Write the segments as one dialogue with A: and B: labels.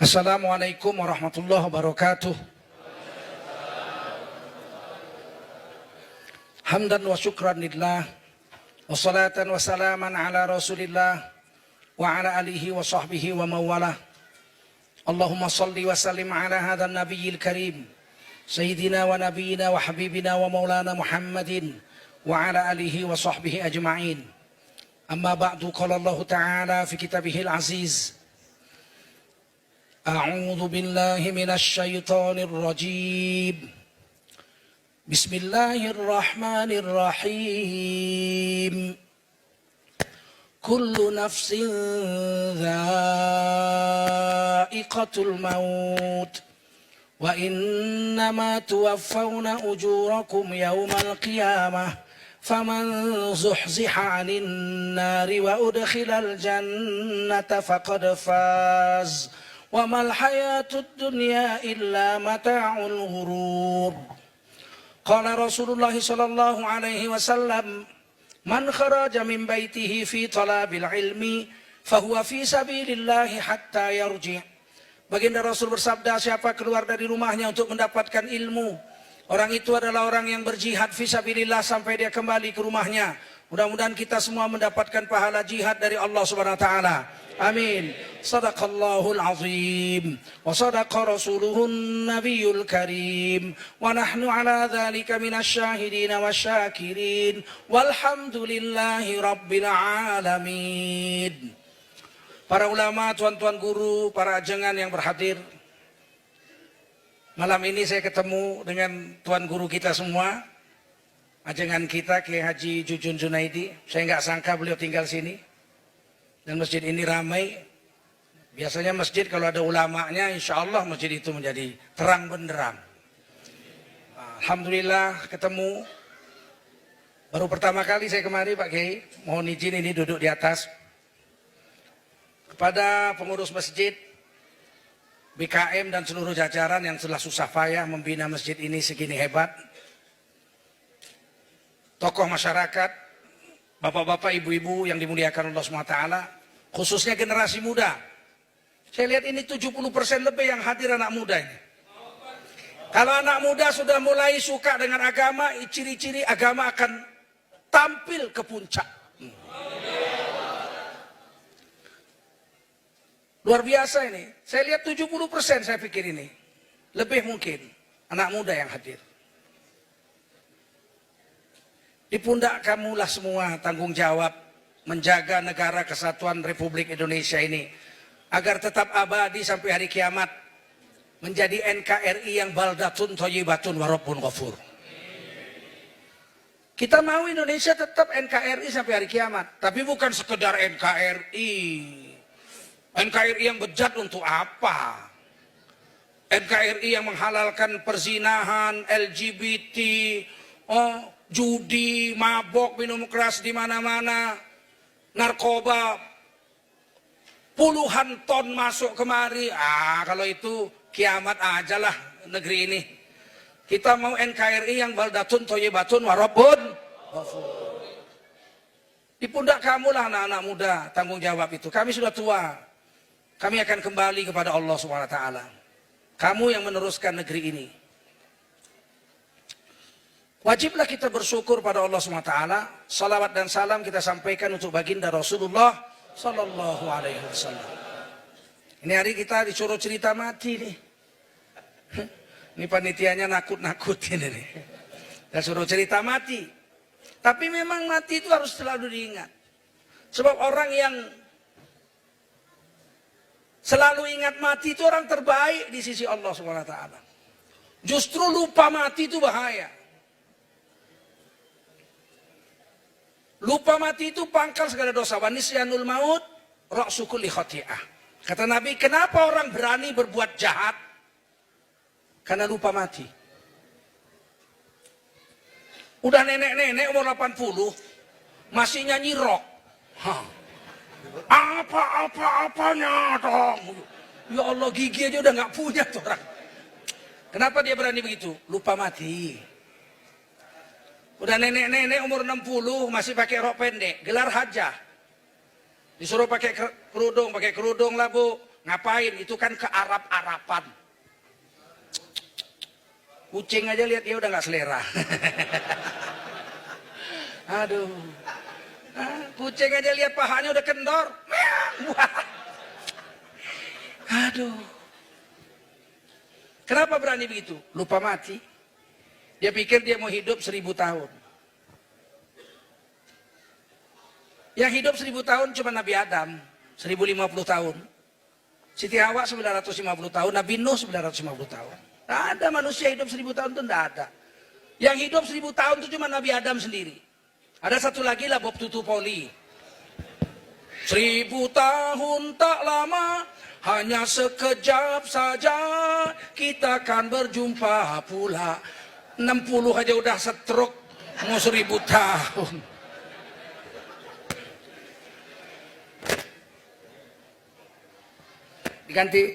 A: Assalamualaikum warahmatullahi wabarakatuh. Hamdan wa syukran lillah, wa salatan wa salaman ala rasulillah, wa ala alihi wa sahbihi wa mawalah. Allahumma salli wa sallim ala hadha nabiyil karim, sayyidina wa nabiyina wa habibina wa maulana Muhammadin, wa ala alihi wa sahbihi ajma'in. Amma ba'du, qala Allah ta'ala fi kitabihil aziz. أعوذ بالله من الشيطان الرجيم بسم الله الرحمن الرحيم كل نفس ذائقة الموت وإنما توفون أجوركم يوم القيامة فمن زحزح عن النار وأدخل الجنة فقد فاز وما الحياة الدنيا إلا متاع الغرور قال رسول الله صلى الله عليه وسلم من خرج من بيته في طلب العلم فهو في سبيل الله حتى يرجع. Baginda Rasul bersabda, siapa keluar dari rumahnya untuk mendapatkan ilmu, orang itu adalah orang yang berjihad fi sabilillah sampai dia kembali ke rumahnya. Mudah-mudahan kita semua mendapatkan pahala jihad dari Allah Subhanahu wa taala. Amin. Sadaqallahul azim wa sadaqa rasuluhun nabiyul karim wa nahnu ala dzalika minasyahidin wasyakirin walhamdulillahi rabbil alamin. Para ulama, tuan-tuan guru, para ajengan yang berhadir, malam ini saya ketemu dengan tuan guru kita semua, ajengan kita Kiai Haji Jujun Junaidi. Saya nggak sangka beliau tinggal sini. Dan masjid ini ramai. Biasanya masjid kalau ada ulamanya, insya Allah masjid itu menjadi terang benderang. Alhamdulillah ketemu. Baru pertama kali saya kemari Pak Kiai. Mohon izin ini duduk di atas. Kepada pengurus masjid, BKM dan seluruh jajaran yang telah susah payah membina masjid ini segini hebat. Tokoh masyarakat, bapak-bapak, ibu-ibu yang dimuliakan Allah SWT, khususnya generasi muda. Saya lihat ini 70% lebih yang hadir anak muda ini. Kalau anak muda sudah mulai suka dengan agama, ciri-ciri agama akan tampil ke puncak. Luar biasa ini. Saya lihat 70% saya pikir ini. Lebih mungkin anak muda yang hadir. Di pundak kamulah semua tanggung jawab menjaga negara kesatuan Republik Indonesia ini agar tetap abadi sampai hari kiamat, menjadi NKRI yang baldatun thayyibatun wa rabbun ghafur. Kita mau Indonesia tetap NKRI sampai hari kiamat, tapi bukan sekedar NKRI. NKRI yang bejat untuk apa? NKRI yang menghalalkan perzinahan, LGBT, judi, mabok, minum keras di mana-mana, narkoba, puluhan ton masuk kemari. Kalau itu kiamat aja lah negeri ini. Kita mau NKRI yang baldatun thayyibatun wa rabbun ghafur. Di pundak kamulah anak-anak muda tanggung jawab itu. Kami sudah tua. Kami akan kembali kepada Allah Subhanahu wa taala. Kamu yang meneruskan negeri ini. Wajiblah kita bersyukur pada Allah SWT. Salawat dan salam kita sampaikan untuk baginda Rasulullah Sallallahu Alaihi Wasallam. Ini hari kita disuruh cerita mati nih. Ini panitianya nakut-nakutin ini. Kita suruh cerita mati. Tapi memang mati itu harus selalu diingat. Sebab orang yang selalu ingat mati itu orang terbaik di sisi Allah SWT. Justru lupa mati itu bahaya. Lupa mati itu pangkal segala dosa. Wa nisyanul maut ra'su kulli khati'ah. Kata Nabi, kenapa orang berani berbuat jahat? Karena lupa mati. Udah nenek-nenek umur 80 masih nyanyi rock. Apa-apanya dong. Ya Allah, gigi aja udah nggak punya tuh orang. Kenapa dia berani begitu? Lupa mati. Udah nenek-nenek umur 60 masih pakai rok pendek, gelar hajah. Disuruh pakai kerudung lah Bu. Ngapain? Itu kan ke Arab-Araban. Kucing aja lihat ya udah nggak selera. Aduh. Kucing aja lihat pahanya udah kendor. Aduh. Kenapa berani begitu? Lupa mati. Dia pikir dia mau hidup 1000 tahun. Yang hidup 1000 tahun cuma Nabi Adam, 1050 tahun. Siti Hawa 950 tahun, Nabi Nuh 950 tahun. Tidak ada manusia hidup 1000 tahun itu tidak ada. Yang hidup 1000 tahun itu cuma Nabi Adam sendiri. Ada satu lagi lah Bob Tutupoli. 1000 tahun tak lama, hanya sekejap saja kita akan berjumpa pula. 60 aja udah stroke, mau 1000 tahun. Diganti,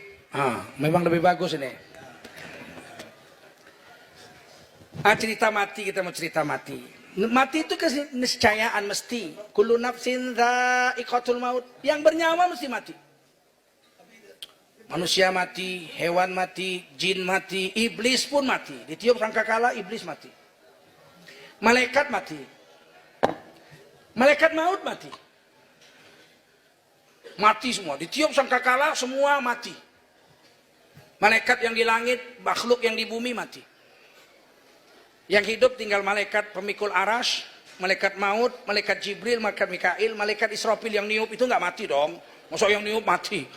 A: memang lebih bagus ini. Cerita mati, kita mau cerita mati. Mati itu keniscayaan mesti. Kullu nafsin dha'iqatul maut. Yang bernyawa mesti mati. Manusia mati, hewan mati, jin mati, iblis pun mati. Ditiup sangkakala iblis mati. Malaikat mati. Malaikat maut mati. Mati semua, ditiup sangkakala semua mati. Malaikat yang di langit, makhluk yang di bumi mati. Yang hidup tinggal malaikat pemikul arash, malaikat maut, malaikat Jibril, malaikat Mikail, malaikat Israfil yang niup itu nggak mati dong. Masa yang niup mati?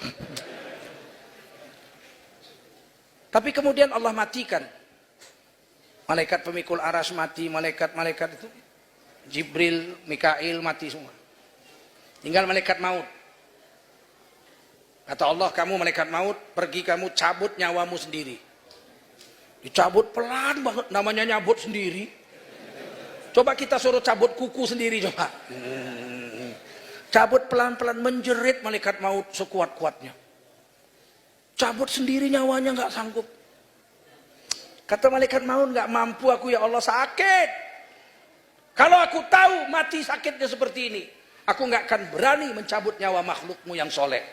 A: Tapi kemudian Allah matikan. Malaikat pemikul arash mati, malaikat-malaikat itu Jibril, Mikail mati semua. Tinggal malaikat maut. Kata Allah, kamu malaikat maut, pergi kamu cabut nyawamu sendiri. Dicabut pelan banget, namanya nyabut sendiri. Coba kita suruh cabut kuku sendiri coba. Cabut pelan-pelan, menjerit malaikat maut sekuat-kuatnya. Cabut sendiri nyawanya nggak sanggup. Kata malaikat maut, nggak mampu aku ya Allah, sakit. Kalau aku tahu mati sakitnya seperti ini, aku nggak akan berani mencabut nyawa makhlukmu yang soleh.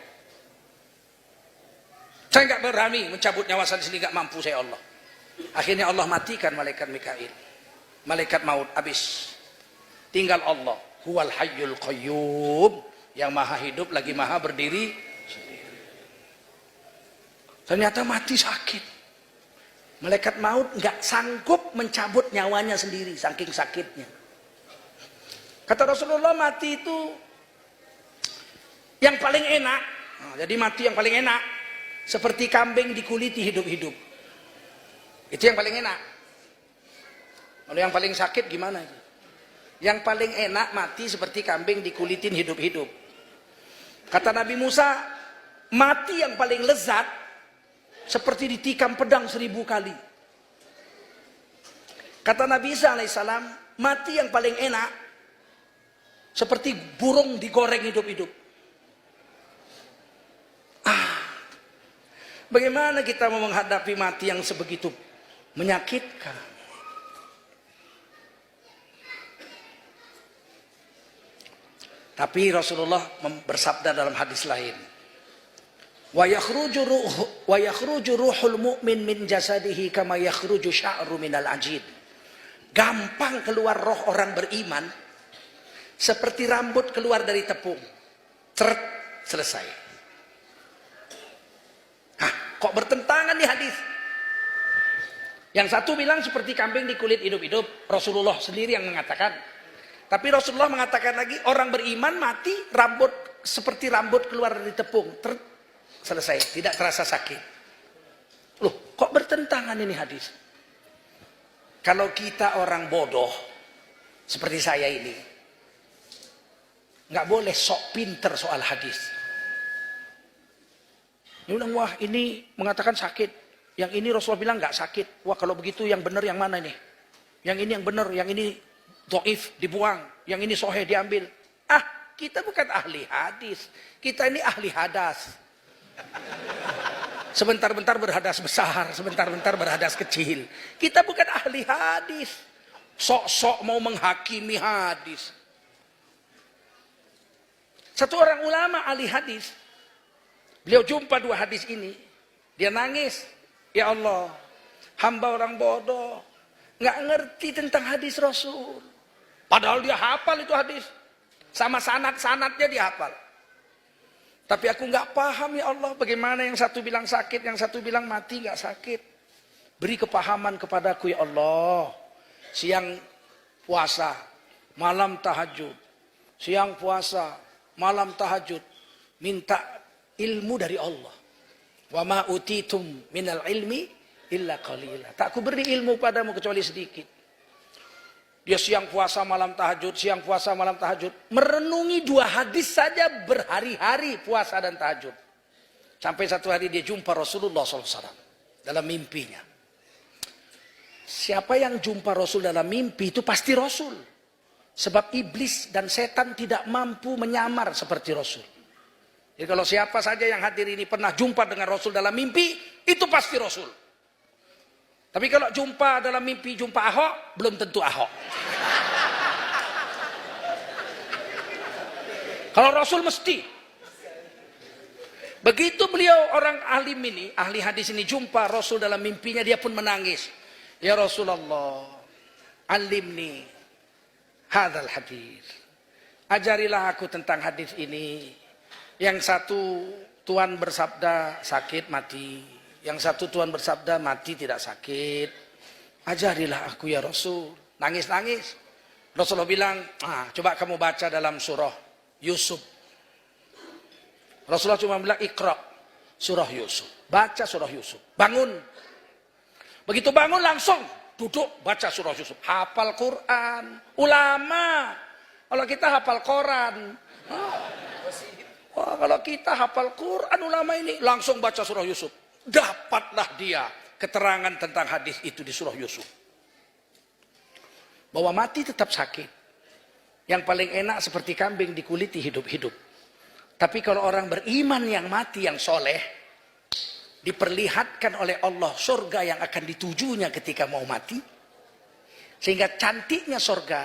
A: Saya nggak berani mencabut nyawa saya sendiri, nggak mampu saya Allah. Akhirnya Allah matikan malaikat Mikail, malaikat maut habis. Tinggal Allah, huwal hayyul qayyum, yang maha hidup lagi maha berdiri sendiri. Ternyata mati sakit. Malaikat maut nggak sanggup mencabut nyawanya sendiri, saking sakitnya. Kata Rasulullah, mati itu yang paling enak. Jadi mati yang paling enak, seperti kambing dikuliti hidup-hidup. Itu yang paling enak. Kalau yang paling sakit gimana? Yang paling enak mati seperti kambing dikulitin hidup-hidup. Kata Nabi Musa, mati yang paling lezat seperti ditikam pedang 1000 kali. Kata Nabi Isa alaihissalam, mati yang paling enak seperti burung digoreng hidup-hidup. Bagaimana kita mau menghadapi mati yang sebegitu menyakitkan? Tapi Rasulullah bersabda dalam hadis lain, wa yakhruju ruhul mu'min min jasadihi kama yakhruju sya'ru minal ajid. Gampang keluar roh orang beriman seperti rambut keluar dari tepung. Ceret, selesai. Kok bertentangan nih hadis? Yang satu bilang seperti kambing di kulit hidup-hidup, Rasulullah sendiri yang mengatakan. Tapi Rasulullah mengatakan lagi, orang beriman mati rambut seperti rambut keluar dari tepung, selesai, tidak terasa sakit. Loh, kok bertentangan ini hadis? Kalau kita orang bodoh seperti saya ini, nggak boleh sok pinter soal hadis. Dia bilang, wah ini mengatakan sakit. Yang ini Rasulullah bilang nggak sakit. Wah kalau begitu yang benar yang mana nih? Yang ini yang benar, yang ini dhaif dibuang, yang ini sahih diambil. Kita bukan ahli hadis. Kita ini ahli hadas. Sebentar-bentar berhadas besar, sebentar-bentar berhadas kecil. Kita bukan ahli hadis. Sok-sok mau menghakimi hadis. Satu orang ulama ahli hadis Beliau jumpa dua hadis ini, dia nangis. Ya Allah, hamba orang bodoh, nggak ngerti tentang hadis Rasul. Padahal dia hafal itu hadis, sama sanad-sanadnya dia hafal. Tapi aku nggak paham ya Allah, bagaimana yang satu bilang sakit, yang satu bilang mati nggak sakit. Beri kepahaman kepadaku ya Allah. Siang puasa, malam tahajud. Siang puasa, malam tahajud. Minta ilmu dari Allah. Wa ma utitum minal ilmi illa qalila. Tak ku beri ilmu padamu kecuali sedikit. Dia siang puasa malam tahajud, siang puasa malam tahajud. Merenungi dua hadis saja berhari-hari puasa dan tahajud. Sampai satu hari dia jumpa Rasulullah SAW dalam mimpinya. Siapa yang jumpa Rasul dalam mimpi itu pasti Rasul. Sebab iblis dan setan tidak mampu menyamar seperti Rasul. Jadi kalau siapa saja yang hadir ini pernah jumpa dengan Rasul dalam mimpi, itu pasti Rasul. Tapi kalau jumpa dalam mimpi, jumpa Ahok, belum tentu Ahok. Kalau Rasul mesti. Begitu beliau orang alim ini, ahli hadis ini jumpa Rasul dalam mimpinya, dia pun menangis. Ya Rasulullah, alimni hadzal hadis. Ajarilah aku tentang hadis ini. Yang satu Tuhan bersabda sakit mati. Yang satu Tuhan bersabda mati tidak sakit. Ajarilah aku ya Rasul. Nangis-nangis. Rasulullah bilang, coba kamu baca dalam surah Yusuf. Rasulullah cuma bilang Iqra surah Yusuf. Baca surah Yusuf. Bangun. Begitu bangun langsung duduk baca surah Yusuf. Hafal Quran. Ulama. Kalau kita hafal Quran. Wah, kalau kita hafal Quran ulama ini langsung baca surah Yusuf. Dapatlah dia keterangan tentang hadis itu di surah Yusuf. Bahwa mati tetap sakit. Yang paling enak seperti kambing dikuliti hidup-hidup. Tapi kalau orang beriman yang mati yang soleh, diperlihatkan oleh Allah surga yang akan ditujunya ketika mau mati. Sehingga cantiknya surga,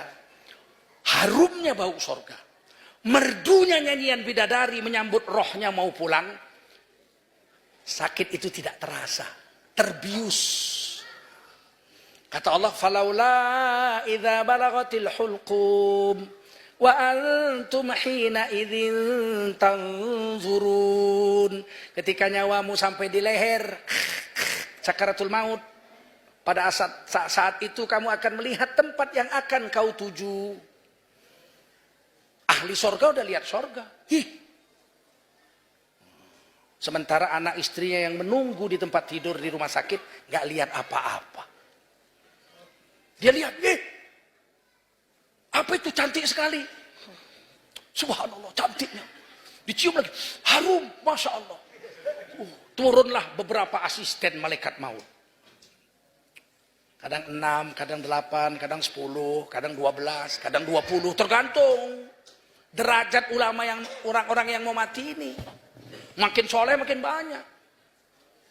A: harumnya bau surga. Merdunya nyanyian bidadari menyambut rohnya mau pulang. Sakit itu tidak terasa, terbius. Kata Allah, falaula idza balagatil hulqum wa antum hina idzin tanzurun. Ketika nyawamu sampai di leher, sakaratul maut, pada saat itu kamu akan melihat tempat yang akan kau tuju. Ahli sorga udah lihat sorga. Sementara anak istrinya yang menunggu di tempat tidur di rumah sakit nggak lihat apa-apa. Dia lihat, apa itu cantik sekali. Subhanallah cantiknya. Dicium lagi, harum, masya Allah. Turunlah beberapa asisten malaikat maut. Kadang 6, kadang 8, kadang 10, kadang 12, kadang 20, tergantung derajat ulama yang orang-orang yang mau mati ini. Makin soleh makin banyak.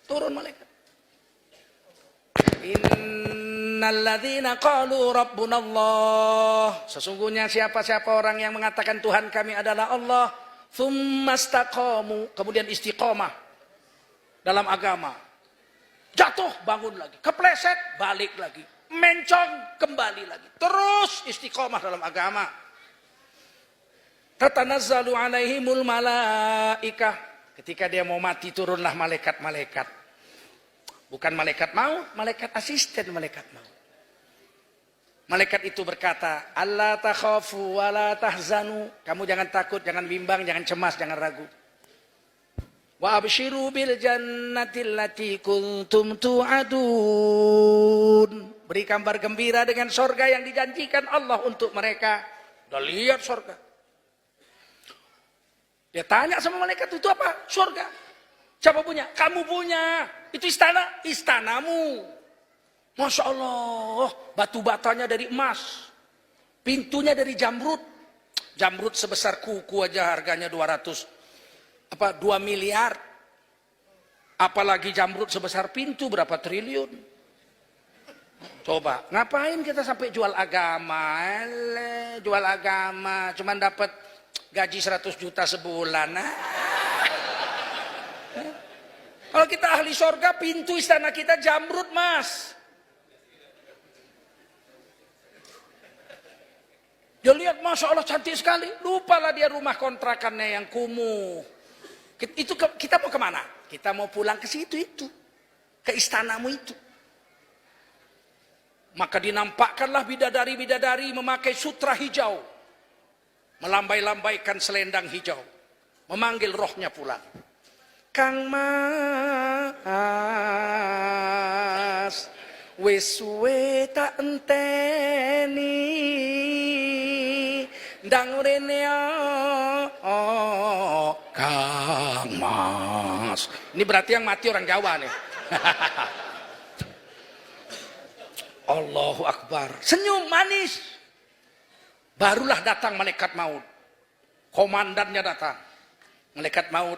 A: Turun malaikat. Innalladzina qalu rabbunallah. Sesungguhnya siapa-siapa orang yang mengatakan Tuhan kami adalah Allah, tsumastaqamu, kemudian istiqomah dalam agama. Jatuh bangun lagi, kepleset balik lagi, mencong kembali lagi. Terus istiqomah dalam agama. Tatanazzalu alaihimul malaikah. Ketika dia mau mati turunlah malaikat-malaikat. Bukan malaikat maut, malaikat asisten malaikat maut. Malaikat itu berkata, "Alla takhafu wa la tahzanu." Kamu jangan takut, jangan bimbang, jangan cemas, jangan ragu. Wa abshiru bil jannati allati kuntum tu'adun. Beri kabar gembira dengan surga yang dijanjikan Allah untuk mereka. Udah lihat surga. Dia tanya sama malaikat itu apa? Surga. Siapa punya? Kamu punya. Itu istana? Istanamu. Masya Allah. Batu batanya dari emas. Pintunya dari jamrud. Jamrud sebesar kuku aja harganya 2 miliar. Apalagi jamrud sebesar pintu berapa triliun. Coba. Ngapain kita sampai jual agama? Jual agama. Cuman dapat gaji 100 juta sebulan.
B: Kalau kita ahli sorga, pintu istana kita jamrud, Mas. Dia lihat, Masya Allah cantik sekali. Lupalah dia rumah kontrakannya yang kumuh. Kita mau kemana? Kita mau pulang ke situ itu. Ke istanamu itu. Maka dinampakkanlah bidadari-bidadari memakai sutra hijau. Melambai-lambaikan selendang hijau. Memanggil rohnya pulang. Kang Mas, wis suwe tak enteni. Ndang rene Kang Mas. Ini berarti yang mati orang Jawa nih. Allahu Akbar. Senyum manis. Barulah datang malaikat maut. Komandannya datang. Malaikat maut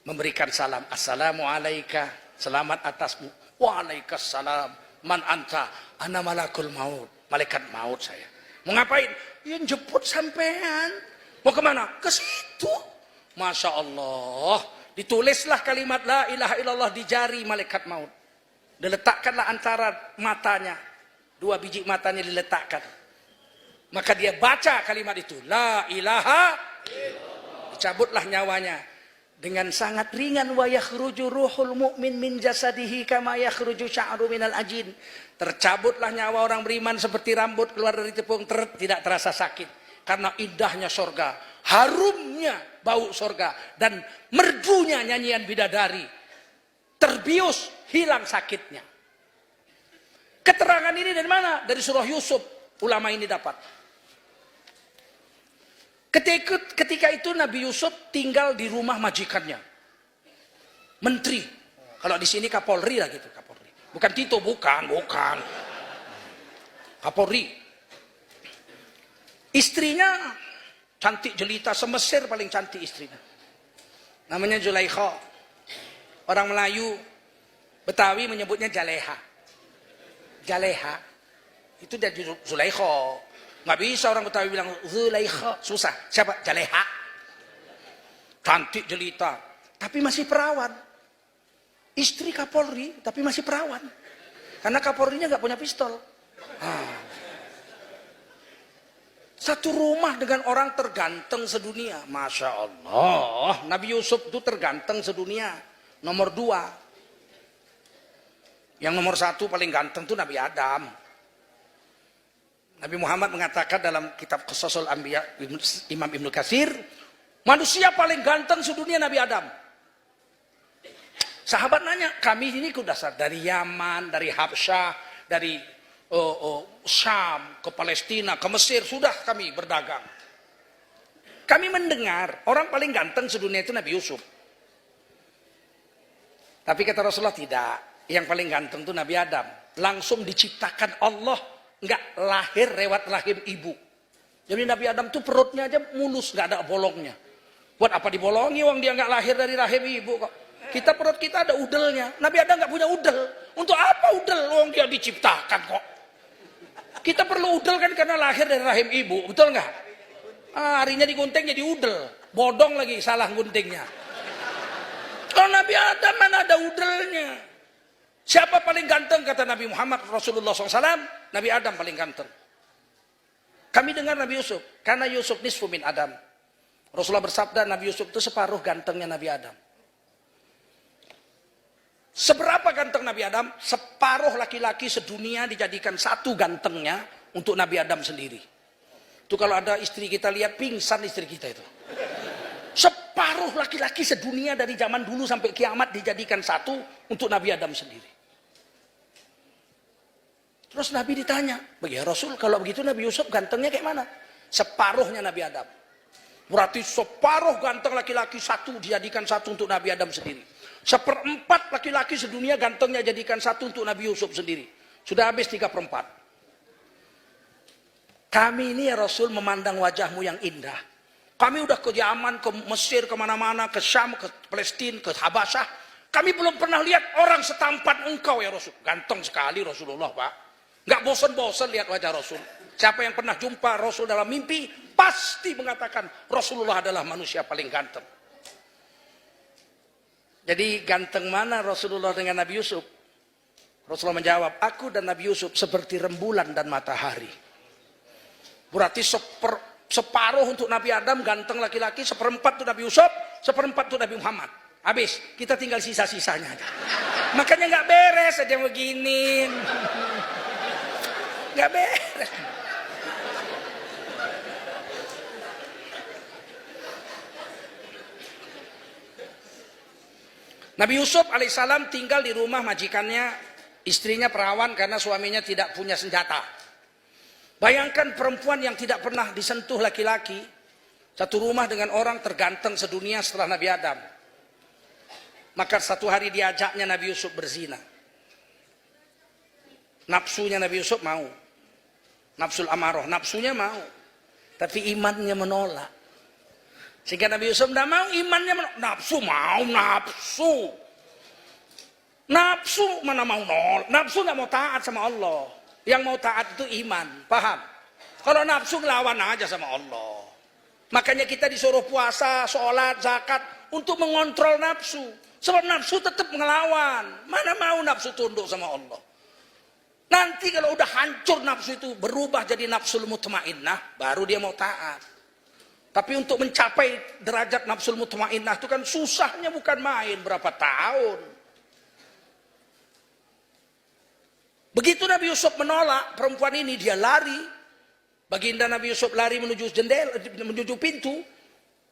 B: memberikan salam. Assalamualaikum. Selamat atasmu. Waalaikumsalam. Man anta? Ana malakul maut. Malaikat maut saya. Mau ngapain? Ya jemput sampean. Mau kemana? Ke situ. Masya Allah. Ditulislah kalimat la ilaha illallah di jari malaikat maut. Diletakkanlah antara matanya. 2 biji matanya diletakkan. Maka dia baca kalimat itu. La ilaha illallah. Dicabutlah nyawanya. Dengan sangat ringan. Wa yakhruju ruhul mu'min min jasadihi kama yakhruju sya'ru minal ajin. Tercabutlah nyawa orang beriman seperti rambut keluar dari tepung. Tidak terasa sakit. Karena indahnya sorga. Harumnya bau sorga. Dan merdunya nyanyian bidadari. Terbius, hilang sakitnya. Keterangan ini dari mana? Dari surah Yusuf. Ulama ini dapat. Ketika itu Nabi Yusuf tinggal di rumah majikannya. Menteri. Kalau di sini Kapolri lah gitu. Kapolri. Bukan Tito, bukan. Kapolri. Istrinya cantik jelita, se-Mesir paling cantik istrinya. Namanya Zulaikha. Orang Melayu, Betawi menyebutnya Jaleha. Jaleha. Itu dari Zulaikha. Nggak bisa orang Betawi bilang Zulaikha. Susah. Siapa? Jaleha. Cantik jelita. Tapi masih perawan. Istri Kapolri, tapi masih perawan. Karena Kapolrinya nggak punya pistol. Satu rumah dengan orang terganteng sedunia. Masya Allah. Nabi Yusuf itu terganteng sedunia. Nomor 2. Yang nomor 1 paling ganteng itu Nabi Adam. Nabi Muhammad mengatakan dalam kitab Qasasul Anbiya Imam Ibnu Katsir, manusia paling ganteng sedunia Nabi Adam. Sahabat nanya, kami ini sudah dari Yaman, dari Habsyah, dari Syam, ke Palestina, ke Mesir, sudah kami berdagang. Kami mendengar orang paling ganteng sedunia itu Nabi Yusuf. Tapi kata Rasulullah tidak. Yang paling ganteng itu Nabi Adam. Langsung diciptakan Allah. Enggak lahir lewat rahim ibu. Jadi Nabi Adam itu perutnya aja mulus. Enggak ada bolongnya. Buat apa dibolongi? Wong dia enggak lahir dari rahim ibu kok. Kita perut kita ada udelnya. Nabi Adam enggak punya udel. Untuk apa udel? Wong dia diciptakan kok. Kita perlu udel kan karena lahir dari rahim ibu. Betul enggak? Harinya digunting jadi udel. Bodong lagi salah guntingnya. Kalau Nabi Adam mana ada udelnya. Siapa paling ganteng kata Nabi Muhammad Rasulullah SAW? Nabi Adam paling ganteng. Kami dengar Nabi Yusuf. Karena Yusuf nisfu min Adam. Rasulullah bersabda Nabi Yusuf itu separuh gantengnya Nabi Adam. Seberapa ganteng Nabi Adam? Separuh laki-laki sedunia dijadikan satu gantengnya untuk Nabi Adam sendiri. Itu kalau ada istri kita lihat pingsan istri kita itu. Separuh laki-laki sedunia dari zaman dulu sampai kiamat dijadikan satu untuk Nabi Adam sendiri. Terus Nabi ditanya, ya Rasul kalau begitu Nabi Yusuf gantengnya kayak mana? Separuhnya Nabi Adam. Berarti separuh ganteng laki-laki satu dijadikan satu untuk Nabi Adam sendiri. 1/4 laki-laki sedunia gantengnya jadikan satu untuk Nabi Yusuf sendiri. Sudah habis 3/4. Kami ini ya Rasul memandang wajahmu yang indah. Kami udah ke Yaman, ke Mesir, kemana-mana, ke Syam, ke Palestina, ke Habasyah. Kami belum pernah lihat orang setampan engkau ya Rasul. Ganteng sekali Rasulullah Pak. Nggak bosan-bosan lihat wajah Rasul. Siapa yang pernah jumpa Rasul dalam mimpi, pasti mengatakan Rasulullah adalah manusia paling ganteng. Jadi ganteng mana Rasulullah dengan Nabi Yusuf? Rasulullah menjawab, aku dan Nabi Yusuf seperti rembulan dan matahari. Berarti separuh untuk Nabi Adam ganteng laki-laki, seperempat untuk Nabi Yusuf, seperempat untuk Nabi Muhammad. Habis, kita tinggal sisa-sisanya. Makanya nggak beres aja begini. Nggak beres. Nabi Yusuf alaihissalam tinggal di rumah majikannya, istrinya perawan karena suaminya tidak punya senjata. Bayangkan perempuan yang tidak pernah disentuh laki-laki, satu rumah dengan orang terganteng sedunia setelah Nabi Adam. Maka satu hari diajaknya Nabi Yusuf berzina. Nafsunya Nabi Yusuf mau. Nafsul amaroh, nafsunya mau. Tapi imannya menolak. Sehingga Nabi Yusuf tidak mau, imannya menolak. Nafsu mau, nafsu. Nafsu mana mau nolak. Nafsu nggak mau taat sama Allah. Yang mau taat itu iman, paham? Kalau nafsu ngelawan aja sama Allah. Makanya kita disuruh puasa, sholat, zakat untuk mengontrol nafsu. Sebab nafsu tetap ngelawan. Mana mau nafsu tunduk sama Allah. Nanti kalau udah hancur nafsu itu berubah jadi nafsul mutmainnah, baru dia mau taat. Tapi untuk mencapai derajat nafsul mutmainnah itu kan susahnya bukan main, berapa tahun. Begitu Nabi Yusuf menolak perempuan ini, dia lari. Baginda Nabi Yusuf lari menuju jendela, menuju pintu.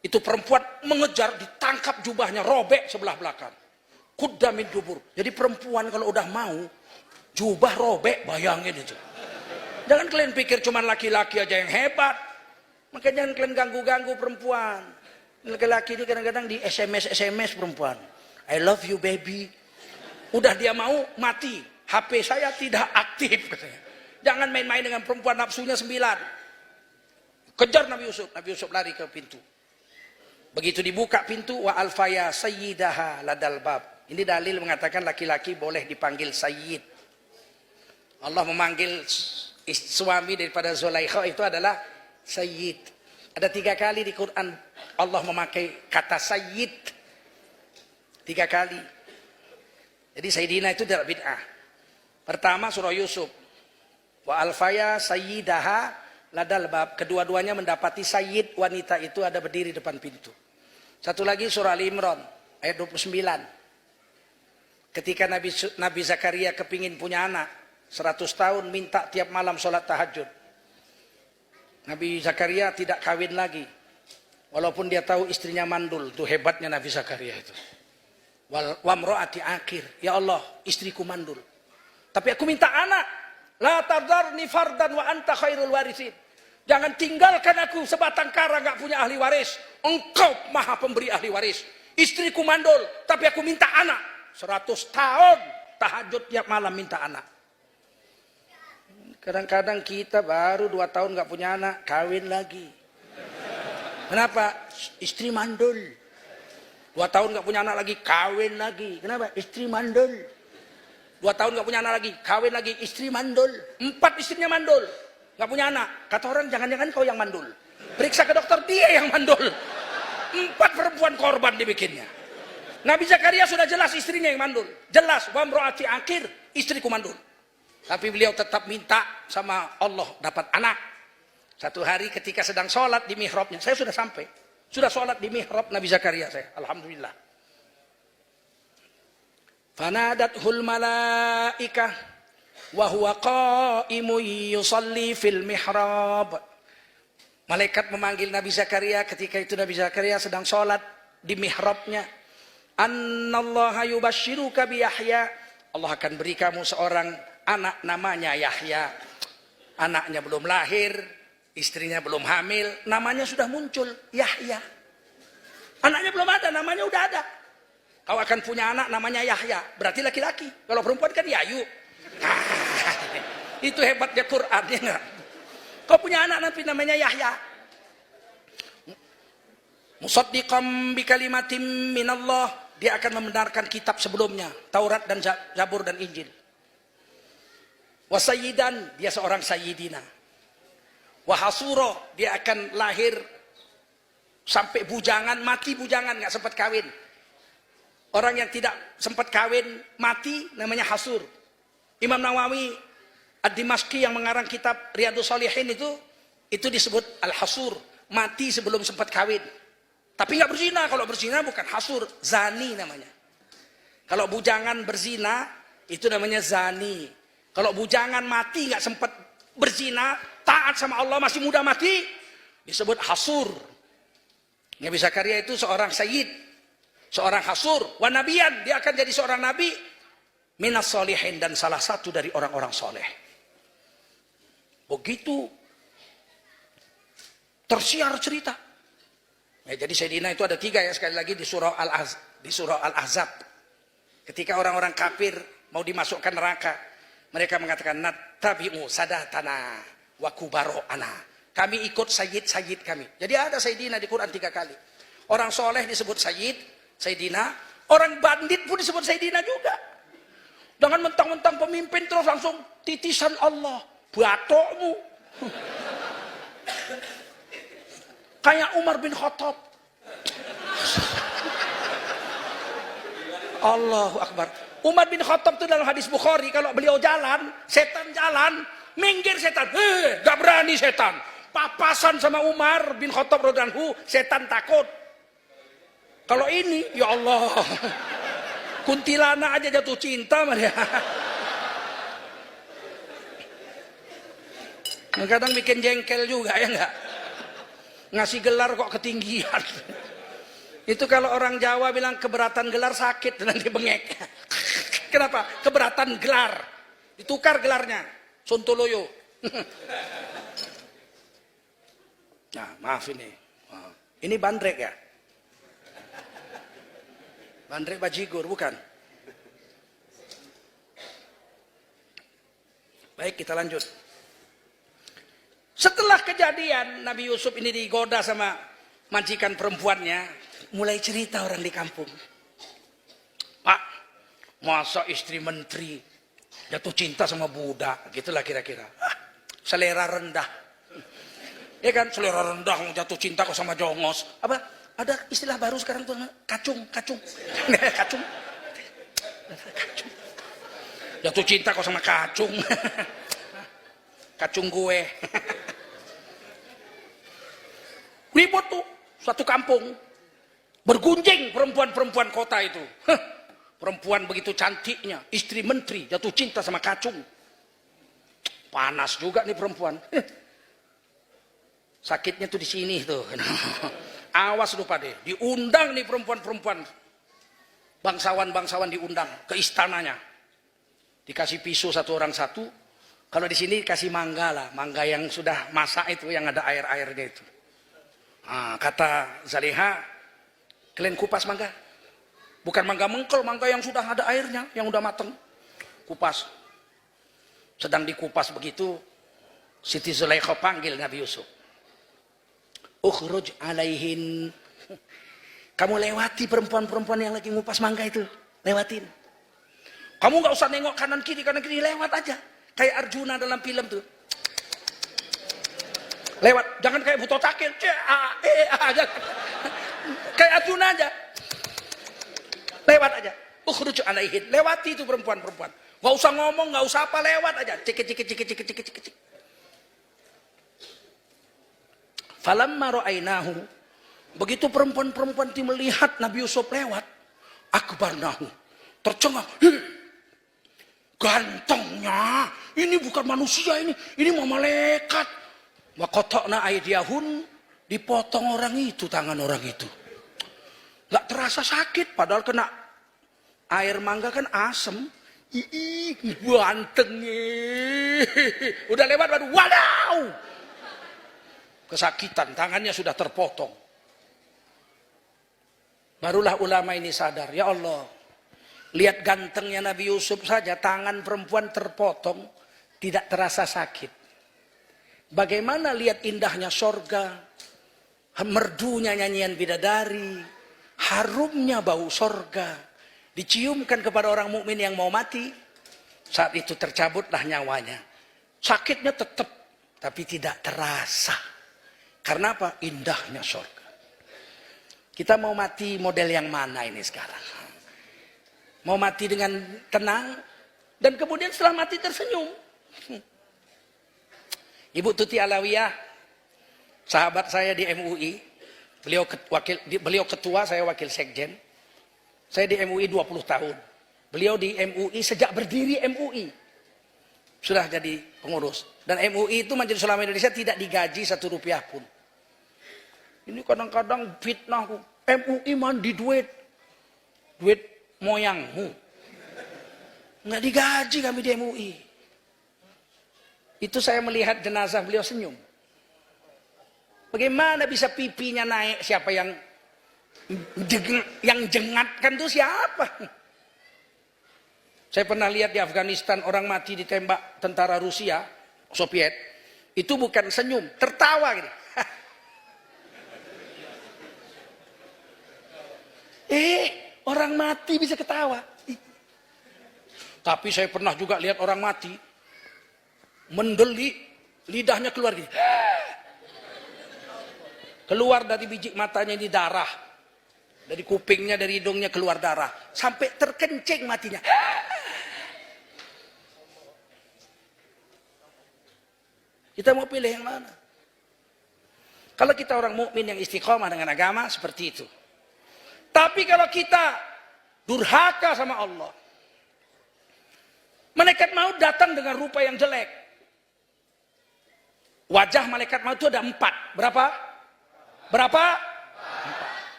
B: Itu perempuan mengejar, ditangkap jubahnya, robek sebelah belakang. Kudda min dubur. Jadi perempuan kalau udah mau, jubah robek, bayangin itu. Jangan kalian pikir cuma laki-laki aja yang hebat. Makanya jangan kalian ganggu-ganggu perempuan. Laki-laki ini kadang-kadang di SMS perempuan. I love you baby. Udah dia mau, mati. HP saya tidak aktif katanya. Jangan main-main dengan perempuan, nafsunya 9. Kejar Nabi Yusuf. Nabi Yusuf lari ke pintu. Begitu dibuka pintu, wa alfaya sayyidaha ladal bab. Ini dalil mengatakan laki-laki boleh dipanggil sayyid. Allah memanggil suami daripada Zulaikha itu adalah sayyid. Ada 3 kali di Quran Allah memakai kata sayyid. 3 kali. Jadi sayyidina itu tidak bid'ah. Pertama surah Yusuf. Wa alfaya sayyidaha ladal bab. Kedua-duanya mendapati sayyid wanita itu ada berdiri depan pintu. Satu lagi surah Ali Imran ayat 29. Ketika Nabi Zakaria kepingin punya anak 100 tahun minta tiap malam sholat tahajud. Nabi Zakaria tidak kawin lagi. Walaupun dia tahu istrinya mandul. Itu hebatnya Nabi Zakaria itu. Wamro'ati akhir. Ya Allah, istriku mandul. Tapi aku minta anak. La tadarni fardan wa anta khairul warisin. Jangan tinggalkan aku sebatang kara gak punya ahli waris. Engkau maha pemberi ahli waris. Istriku mandul, tapi aku minta anak. 100 tahun tahajud tiap malam minta anak. Kadang-kadang kita baru 2 tahun gak punya anak, kawin lagi. Kenapa? Istri mandul. 2 tahun gak punya anak lagi, kawin lagi. Kenapa? Istri mandul. 2 tahun gak punya anak lagi, kawin lagi, istri mandul. 4 istrinya mandul, gak punya anak. Kata orang, jangan-jangan kau yang mandul. Periksa ke dokter, dia yang mandul. 4 perempuan korban dibikinnya. Nabi Zakaria sudah jelas istrinya yang mandul. Jelas, wamro'ati akhir, istriku mandul. Tapi beliau tetap minta sama Allah dapat anak. Satu hari ketika sedang sholat di mihrabnya, saya sudah sampai. Sudah sholat di mihrab Nabi Zakaria saya, alhamdulillah. Fanadathul malaikah wa huwa qa'imun yusalli fil mihrab. Malaikat memanggil Nabi Zakaria ketika itu Nabi Zakaria sedang sholat di mihrabnya. Annallaha yubashshiruka bi Yahya. Allah akan beri kamu seorang anak namanya Yahya. Anaknya belum lahir, istrinya belum hamil, namanya sudah muncul, Yahya. Anaknya belum ada, namanya udah ada. Kau akan punya anak namanya Yahya, berarti laki-laki. Kalau perempuan kan Yayu. Itu hebatnya Quran, ya enggak? Kau punya anak nanti namanya Yahya. Musaddiqam bi kalimatin minallah, dia akan membenarkan kitab sebelumnya, Taurat dan Zabur dan Injil. Wasayyidan, dia seorang sayyidina. Wahasuro, dia akan lahir sampai bujangan, mati bujangan, nggak sempat kawin. Orang yang tidak sempat kawin mati namanya hasur. Imam Nawawi Ad-Dimashqi yang mengarang kitab Riyadhus Shalihin itu disebut al-hasur, mati sebelum sempat kawin. Tapi nggak berzina. Kalau berzina bukan hasur, zani namanya. Kalau bujangan berzina itu namanya zani. Kalau bujangan mati nggak sempat berzina, taat sama Allah masih muda mati, disebut hasur. Nabi Zakaria itu seorang sayyid, seorang hasur, wa nabiyan, dia akan jadi seorang nabi, minas solihin, dan salah satu dari orang-orang soleh. Begitu tersiar cerita. Ya, jadi Sayyidina itu ada 3 ya, sekali lagi di surah Al-Ahzab. Ketika orang-orang kafir mau dimasukkan neraka, mereka mengatakan nattabi'u sadatana wa kubaro'ana. Kami ikut sayyid kami. Jadi ada Sayyidina di Quran 3 kali. Orang soleh disebut sayyid, Sayyidina. Orang bandit pun disebut Sayyidina juga. Dengan mentang-mentang pemimpin terus langsung titisan Allah. Batokmu. Kayak Umar bin Khattab. Allahu Akbar. Umar bin Khattab itu dalam hadis Bukhari, kalau beliau jalan, setan jalan, minggir setan. Gak berani setan. Papasan sama Umar bin Khattab radhiyallahu anhu, setan takut. Kalau ini, ya Allah, kuntilanak aja jatuh cinta sama dia. Kadang bikin jengkel juga, ya enggak? Ngasih gelar kok ketinggian. Itu kalau orang Jawa bilang keberatan gelar sakit, nanti bengek. Kenapa? Keberatan gelar. Ditukar gelarnya. Sontoloyo. Nah, maaf ini. Ini bandrek ya? Bandrek bajigur, bukan? Baik, kita lanjut. Setelah kejadian Nabi Yusuf ini digoda sama majikan perempuannya, mulai cerita orang di kampung. Pak, masa istri menteri jatuh cinta sama budak, gitulah kira-kira. Selera rendah. Ya kan, selera rendah jatuh cinta kok sama jongos. Apa? Ada istilah baru sekarang tuh, kacung. Kacung. Jatuh cinta kok sama kacung. Kacung gue. Ribut tuh satu kampung. Bergunjing perempuan-perempuan kota itu. Perempuan begitu cantiknya, istri menteri jatuh cinta sama kacung. Panas juga nih perempuan. Sakitnya tuh di sini tuh. Awas lu pade, diundang nih perempuan-perempuan. Bangsawan-bangsawan diundang ke istananya. Dikasih pisau satu orang satu. Kalau di sini kasih mangga lah, mangga yang sudah masak itu, yang ada air-airnya itu. Nah, kata Zaliha, kalian kupas mangga. Bukan mangga mengkel, mangga yang sudah ada airnya, yang udah mateng. Kupas. Sedang dikupas begitu, Siti Zulaikha panggil Nabi Yusuf. Ukhruj alaihin. Kamu lewati perempuan-perempuan yang lagi ngupas mangga itu. Lewatin. Kamu gak usah nengok kanan kiri, lewat aja. Kayak Arjuna dalam film tuh. Lewat, jangan kayak Buto Cakil. Aja. Kayak Arjuna aja. Lewat aja. Ukhruj alaihin. Lewati itu perempuan-perempuan. Gak usah ngomong, gak usah apa, lewat aja. Cik. Falamma ra'ainahu. Begitu perempuan-perempuan itu melihat Nabi Yusuf lewat, akbarnahu. Tercengang. Gantengnya. Ini bukan manusia ini mau malaikat. Wa qata'na aydiyahun, dipotong orang itu, tangan orang itu. Gak terasa sakit, padahal kena air mangga kan asem. Gantengnya. Udah lewat baru, wadaw. Kesakitan, tangannya sudah terpotong. Barulah ulama ini sadar, ya Allah, lihat gantengnya Nabi Yusuf saja, tangan perempuan terpotong, tidak terasa sakit. Bagaimana lihat indahnya sorga, merdunya nyanyian bidadari, harumnya bau sorga, diciumkan kepada orang mukmin yang mau mati, saat itu tercabutlah nyawanya. Sakitnya tetap, tapi tidak terasa. Karena apa? Indahnya sorga. Kita mau mati model yang mana ini sekarang? Mau mati dengan tenang. Dan kemudian setelah mati tersenyum. Ibu Tuti Alawiyah, sahabat saya di MUI. Beliau ketua, saya wakil sekjen. Saya di MUI 20 tahun. Beliau di MUI sejak berdiri MUI. Sudah jadi pengurus. Dan MUI itu Majelis Ulama Indonesia tidak digaji 1 rupiah pun. Ini kadang-kadang fitnah. MUI mandi duit. Duit moyangmu. Nggak digaji kami di MUI. Itu saya melihat jenazah beliau senyum. Bagaimana bisa pipinya naik? Siapa yang jengatkan itu siapa? Saya pernah lihat di Afghanistan orang mati ditembak tentara Rusia, Soviet. Itu bukan senyum, tertawa gitu. Orang mati bisa ketawa. Tapi saya pernah juga lihat orang mati mendelik, lidahnya keluar gini. Keluar dari biji matanya ini darah. Dari kupingnya, dari hidungnya keluar darah. Sampai terkencing matinya. Kita mau pilih yang mana? Kalau kita orang mukmin yang istiqomah dengan agama, seperti itu. Tapi kalau kita durhaka sama Allah, malaikat maut datang dengan rupa yang jelek. Wajah malaikat maut itu ada 4. Berapa? 4.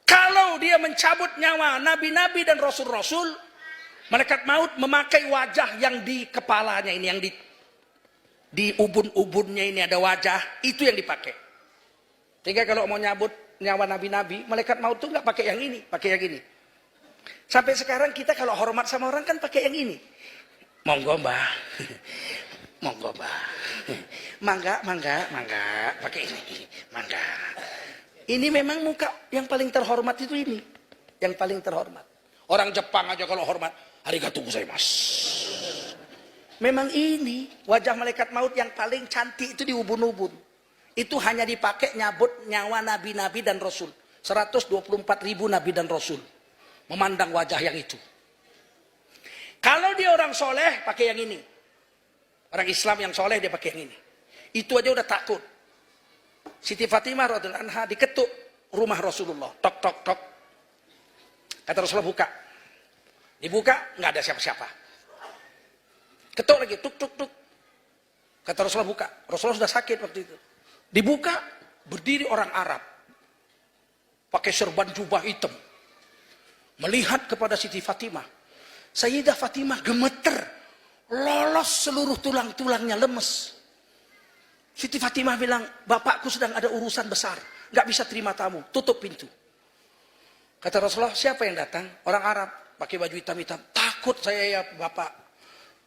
B: Kalau dia mencabut nyawa nabi-nabi dan rasul-rasul, malaikat maut memakai wajah yang di kepalanya ini, yang di ubun-ubunnya ini ada wajah, itu yang dipakai. Sehingga kalau mau nyabut nyawa nabi-nabi, malaikat maut itu nggak pakai yang ini, pakai yang ini. Sampai sekarang kita kalau hormat sama orang kan pakai yang ini. Monggo mbah. Monggo mbah. Mangga, pakai ini. Mangga. Ini memang muka yang paling terhormat itu ini. Yang paling terhormat. Orang Jepang aja kalau hormat, arigatou gozaimasu. Memang ini wajah malaikat maut yang paling cantik itu di ubun-ubun. Itu hanya dipakai nyabut nyawa nabi-nabi dan rasul. 124.000 nabi dan rasul. Memandang wajah yang itu. Kalau dia orang soleh, pakai yang ini. Orang Islam yang soleh, dia pakai yang ini. Itu aja udah takut. Siti Fatimah radhiyallahu anha diketuk rumah Rasulullah. Tok, tok, tok. Kata Rasulullah, buka. Dibuka, nggak ada siapa-siapa. Ketuk lagi, tuk, tuk, tuk. Kata Rasulullah, buka. Rasulullah sudah sakit waktu itu. Dibuka, berdiri orang Arab. Pakai serban jubah hitam. Melihat kepada Siti Fatimah. Sayyidah Fatimah gemeter. Lolos seluruh tulang-tulangnya lemes. Siti Fatimah bilang, bapakku sedang ada urusan besar. Gak bisa terima tamu. Tutup pintu. Kata Rasulullah, siapa yang datang? Orang Arab. Pakai baju hitam-hitam. Takut saya ya bapak.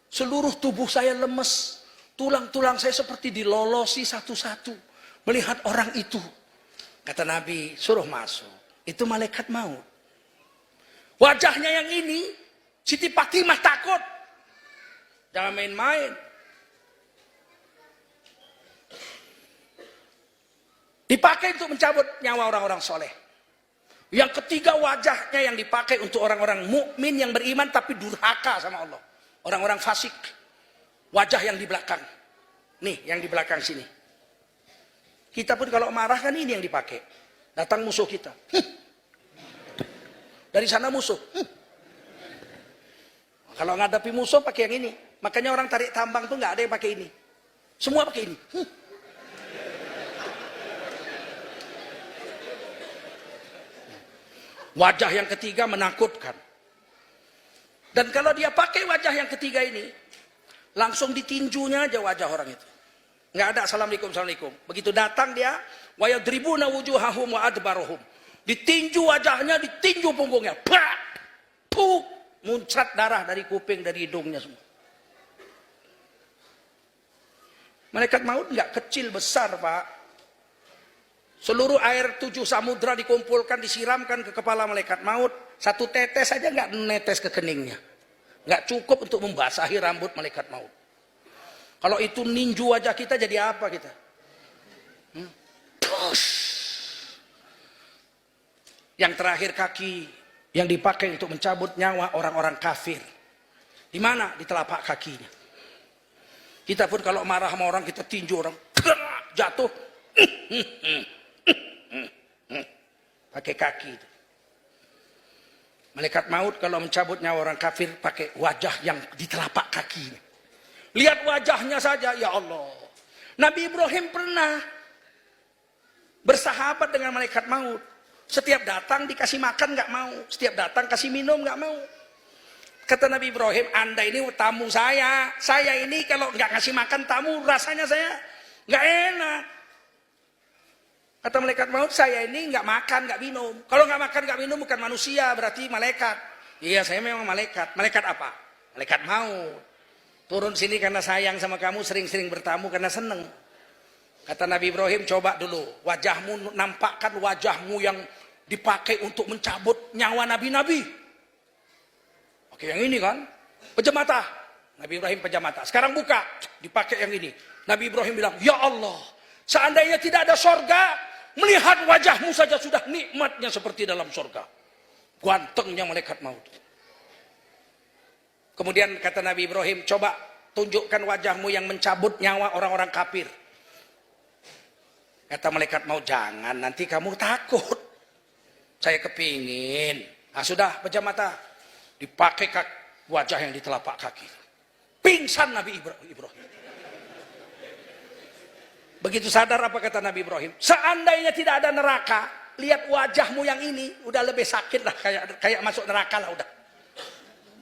B: Seluruh tubuh saya lemes. Tulang-tulang saya seperti dilolosi satu-satu. Melihat orang itu. Kata Nabi, suruh masuk. Itu malaikat maut. Wajahnya yang ini, Siti Fatimah takut. Jangan main-main. Dipakai untuk mencabut nyawa orang-orang soleh. Yang ketiga wajahnya yang dipakai untuk orang-orang mukmin yang beriman tapi durhaka sama Allah. Orang-orang fasik. Wajah yang di belakang. Nih, yang di belakang sini. Kita pun kalau marah kan ini yang dipakai. Datang musuh kita. Dari sana musuh. Kalau ngadapi musuh pakai yang ini. Makanya orang tarik tambang tuh nggak ada yang pakai ini. Semua pakai ini. Wajah yang ketiga menakutkan. Dan kalau dia pakai wajah yang ketiga ini, langsung ditinjunya aja wajah orang itu. Nggak ada assalamualaikum, assalamualaikum. Begitu datang dia, wa yadribuna wujuhahum wa adbaruhum. Ditinju wajahnya, ditinju punggungnya. Pak! Puk! Muncrat darah dari kuping, dari hidungnya semua. Malaikat maut nggak kecil, besar Pak. Seluruh air 7 samudra dikumpulkan, disiramkan ke kepala malaikat maut. 1 tetes saja nggak netes ke keningnya. Nggak cukup untuk membasahi rambut malaikat maut. Kalau itu ninju wajah kita jadi apa kita? Yang terakhir kaki yang dipakai untuk mencabut nyawa orang-orang kafir. Di mana? Di telapak kakinya. Kita pun kalau marah sama orang, kita tinju orang, jatuh, pakai kaki itu. Malaikat maut kalau mencabut nyawa orang kafir pakai wajah yang di telapak kakinya. Lihat wajahnya saja, ya Allah. Nabi Ibrahim pernah bersahabat dengan malaikat maut. Setiap datang dikasih makan nggak mau, setiap datang kasih minum nggak mau. Kata Nabi Ibrahim, Anda ini tamu saya ini kalau nggak ngasih makan tamu rasanya saya nggak enak. Kata malaikat maut, saya ini nggak makan nggak minum. Kalau nggak makan nggak minum bukan manusia, berarti malaikat. Iya, saya memang malaikat. Malaikat apa? Malaikat maut. Turun sini karena sayang sama kamu, sering-sering bertamu karena seneng. Kata Nabi Ibrahim, coba dulu wajahmu, nampakkan wajahmu yang dipakai untuk mencabut nyawa nabi-nabi. Oke, yang ini kan, pejam mata. Nabi Ibrahim pejam mata. Sekarang buka, dipakai yang ini. Nabi Ibrahim bilang, ya Allah, seandainya tidak ada sorga, melihat wajahmu saja sudah nikmatnya seperti dalam sorga. Gantengnya malaikat maut. Kemudian kata Nabi Ibrahim, coba tunjukkan wajahmu yang mencabut nyawa orang-orang kafir. Kata malaikat maut, jangan, nanti kamu takut. Saya kepingin. Nah sudah, pejam mata. Dipakai wajah yang di telapak kaki. Pingsan Nabi Ibrahim. Begitu sadar apa kata Nabi Ibrahim? Seandainya tidak ada neraka, lihat wajahmu yang ini, udah lebih sakit lah, kayak masuk neraka lah udah.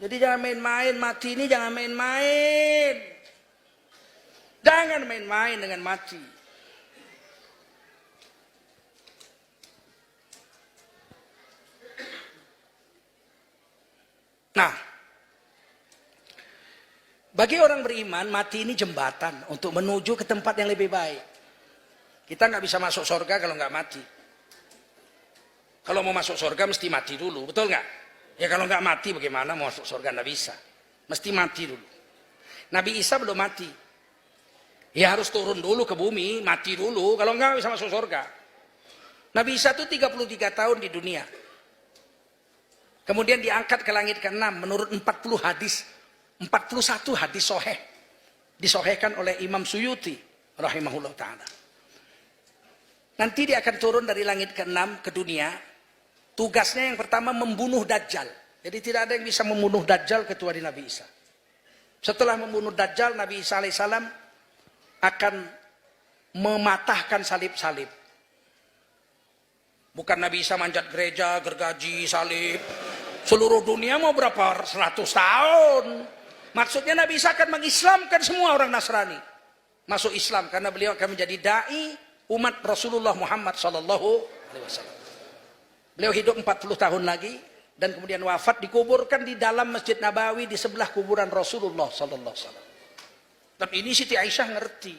B: Jadi jangan main-main, mati ini jangan main-main. Jangan main-main dengan mati. Nah, bagi orang beriman, mati ini jembatan untuk menuju ke tempat yang lebih baik. Kita nggak bisa masuk surga kalau nggak mati. Kalau mau masuk surga mesti mati dulu, betul nggak? Ya kalau nggak mati bagaimana mau masuk surga? Nggak bisa. Mesti mati dulu. Nabi Isa belum mati. Ya harus turun dulu ke bumi, mati dulu. Kalau nggak bisa masuk surga. Nabi Isa itu 33 tahun di dunia. Kemudian diangkat ke langit ke-6 menurut 40 hadis. 41 hadis sahih. Disahihkan oleh Imam Suyuti rahimahullah ta'ala. Nanti dia akan turun dari langit ke-6 ke dunia. Tugasnya yang pertama membunuh Dajjal. Jadi tidak ada yang bisa membunuh Dajjal kecuali Nabi Isa. Setelah membunuh Dajjal, Nabi Isa alaihissalam akan mematahkan salib-salib. Bukan Nabi Isa manjat gereja, gergaji, salib. Seluruh dunia mau berapa 100 tahun. Maksudnya Nabi Isa akan mengislamkan semua orang Nasrani. Masuk Islam karena beliau akan menjadi da'i umat Rasulullah Muhammad sallallahu alaihi wasallam. Beliau hidup 40 tahun lagi dan kemudian wafat, dikuburkan di dalam Masjid Nabawi di sebelah kuburan Rasulullah sallallahu alaihi wasallam. Dan ini Siti Aisyah ngerti.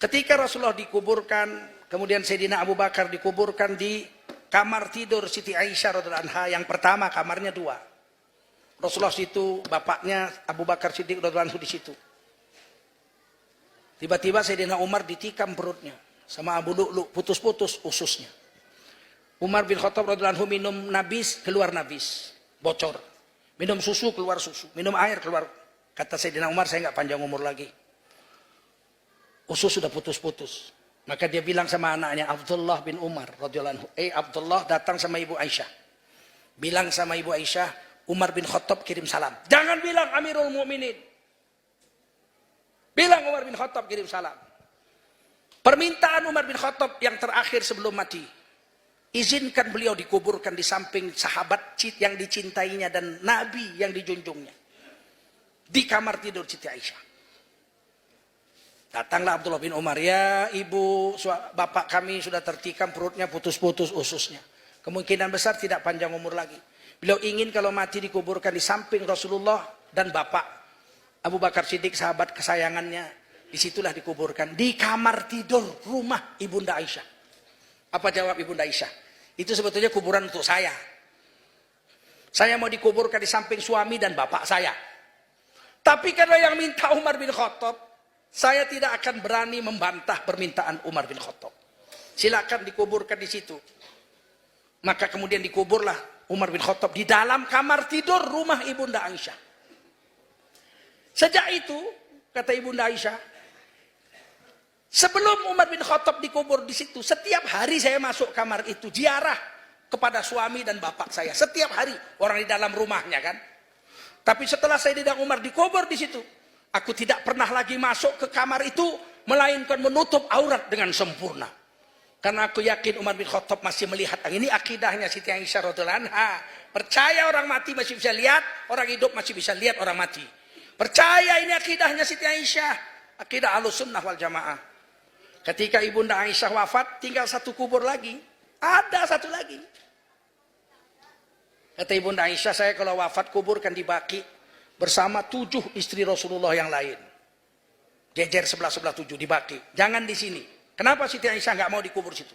B: Ketika Rasulullah dikuburkan, kemudian Sayyidina Abu Bakar dikuburkan di kamar tidur Siti Aisyah radhiyallahu anha, yang pertama kamarnya 2. Rasulullah situ, bapaknya Abu Bakar Siddiq radhiyallahu anhu di situ. Tiba-tiba Sayyidina Umar ditikam perutnya sama Abu Lu'lu', putus-putus ususnya. Umar bin Khattab radhiyallahu anhu minum nabis, keluar nabis, bocor. Minum susu, keluar susu. Minum air, keluar. Kata Sayyidina Umar, saya nggak panjang umur lagi. Usus sudah putus-putus. Maka dia bilang sama anaknya Abdullah bin Umar radhiyallahu anhu, Abdullah, datang sama Ibu Aisyah. Bilang sama Ibu Aisyah, Umar bin Khattab kirim salam. Jangan bilang Amirul Mukminin. Bilang Umar bin Khattab kirim salam. Permintaan Umar bin Khattab yang terakhir sebelum mati. Izinkan beliau dikuburkan di samping sahabat yang dicintainya dan Nabi yang dijunjungnya. Di kamar tidur Siti Aisyah. Datanglah Abdullah bin Umar, ya ibu, bapak kami sudah tertikam perutnya, putus-putus ususnya. Kemungkinan besar tidak panjang umur lagi. Beliau ingin kalau mati dikuburkan di samping Rasulullah dan bapak Abu Bakar Siddiq, sahabat kesayangannya. Disitulah dikuburkan, di kamar tidur rumah Ibunda Aisyah. Apa jawab Ibunda Aisyah? Itu sebetulnya kuburan untuk saya. Saya mau dikuburkan di samping suami dan bapak saya. Tapi karena yang minta Umar bin Khattab, saya tidak akan berani membantah permintaan Umar bin Khattab. Silakan dikuburkan di situ. Maka kemudian dikuburlah Umar bin Khattab di dalam kamar tidur rumah Ibunda Aisyah. Sejak itu, kata Ibunda Aisyah, sebelum Umar bin Khattab dikubur di situ, setiap hari saya masuk kamar itu, ziarah kepada suami dan bapak saya. Setiap hari, orang di dalam rumahnya kan. Tapi setelah Sayyidina Umar dikubur di situ, aku tidak pernah lagi masuk ke kamar itu, melainkan menutup aurat dengan sempurna. Karena aku yakin Umar bin Khattab masih melihat. Ini akidahnya Siti Aisyah radhiyallahu anha. Percaya orang mati masih bisa lihat, orang hidup masih bisa lihat orang mati. Percaya ini akidahnya Siti Aisyah. Akidah Ahlussunnah wal Jamaah. Ketika Ibunda Aisyah wafat, tinggal satu kubur lagi. Ada satu lagi. Kata Ibunda Aisyah, saya kalau wafat kuburkan di Baqi bersama 7 istri Rasulullah yang lain. Jejer sebelah-sebelah 7 di Baqi. Jangan di sini. Kenapa Siti Aisyah nggak mau dikubur situ?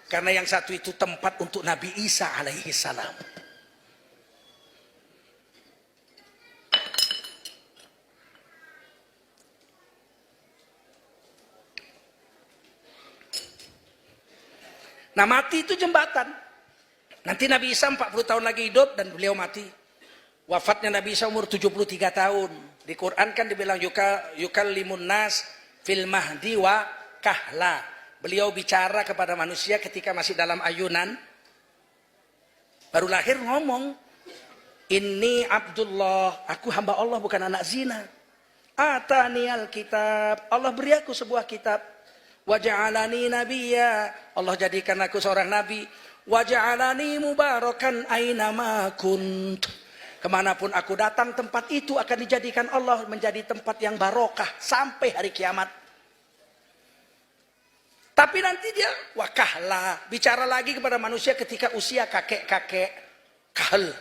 B: Karena yang satu itu tempat untuk Nabi Isa alaihi salam. Nah, mati itu jembatan. Nanti Nabi Isa 40 tahun lagi hidup dan beliau mati. Wafatnya Nabi Isa umur 73 tahun. Di Quran kan dibilang yukallimun nas fil mahdi wa kahla. Beliau bicara kepada manusia ketika masih dalam ayunan. Baru lahir ngomong, "Inni Abdullah, aku hamba Allah bukan anak zina. Ataniyal kitab, Allah beri aku sebuah kitab. Waja'alani nabiyya, Allah jadikan aku seorang nabi. Waja'alani mubarakan ainama kunt." Kemanapun aku datang, tempat itu akan dijadikan Allah menjadi tempat yang barokah sampai hari kiamat. Tapi nanti dia wakahlah, bicara lagi kepada manusia ketika usia kakek-kakek kahal.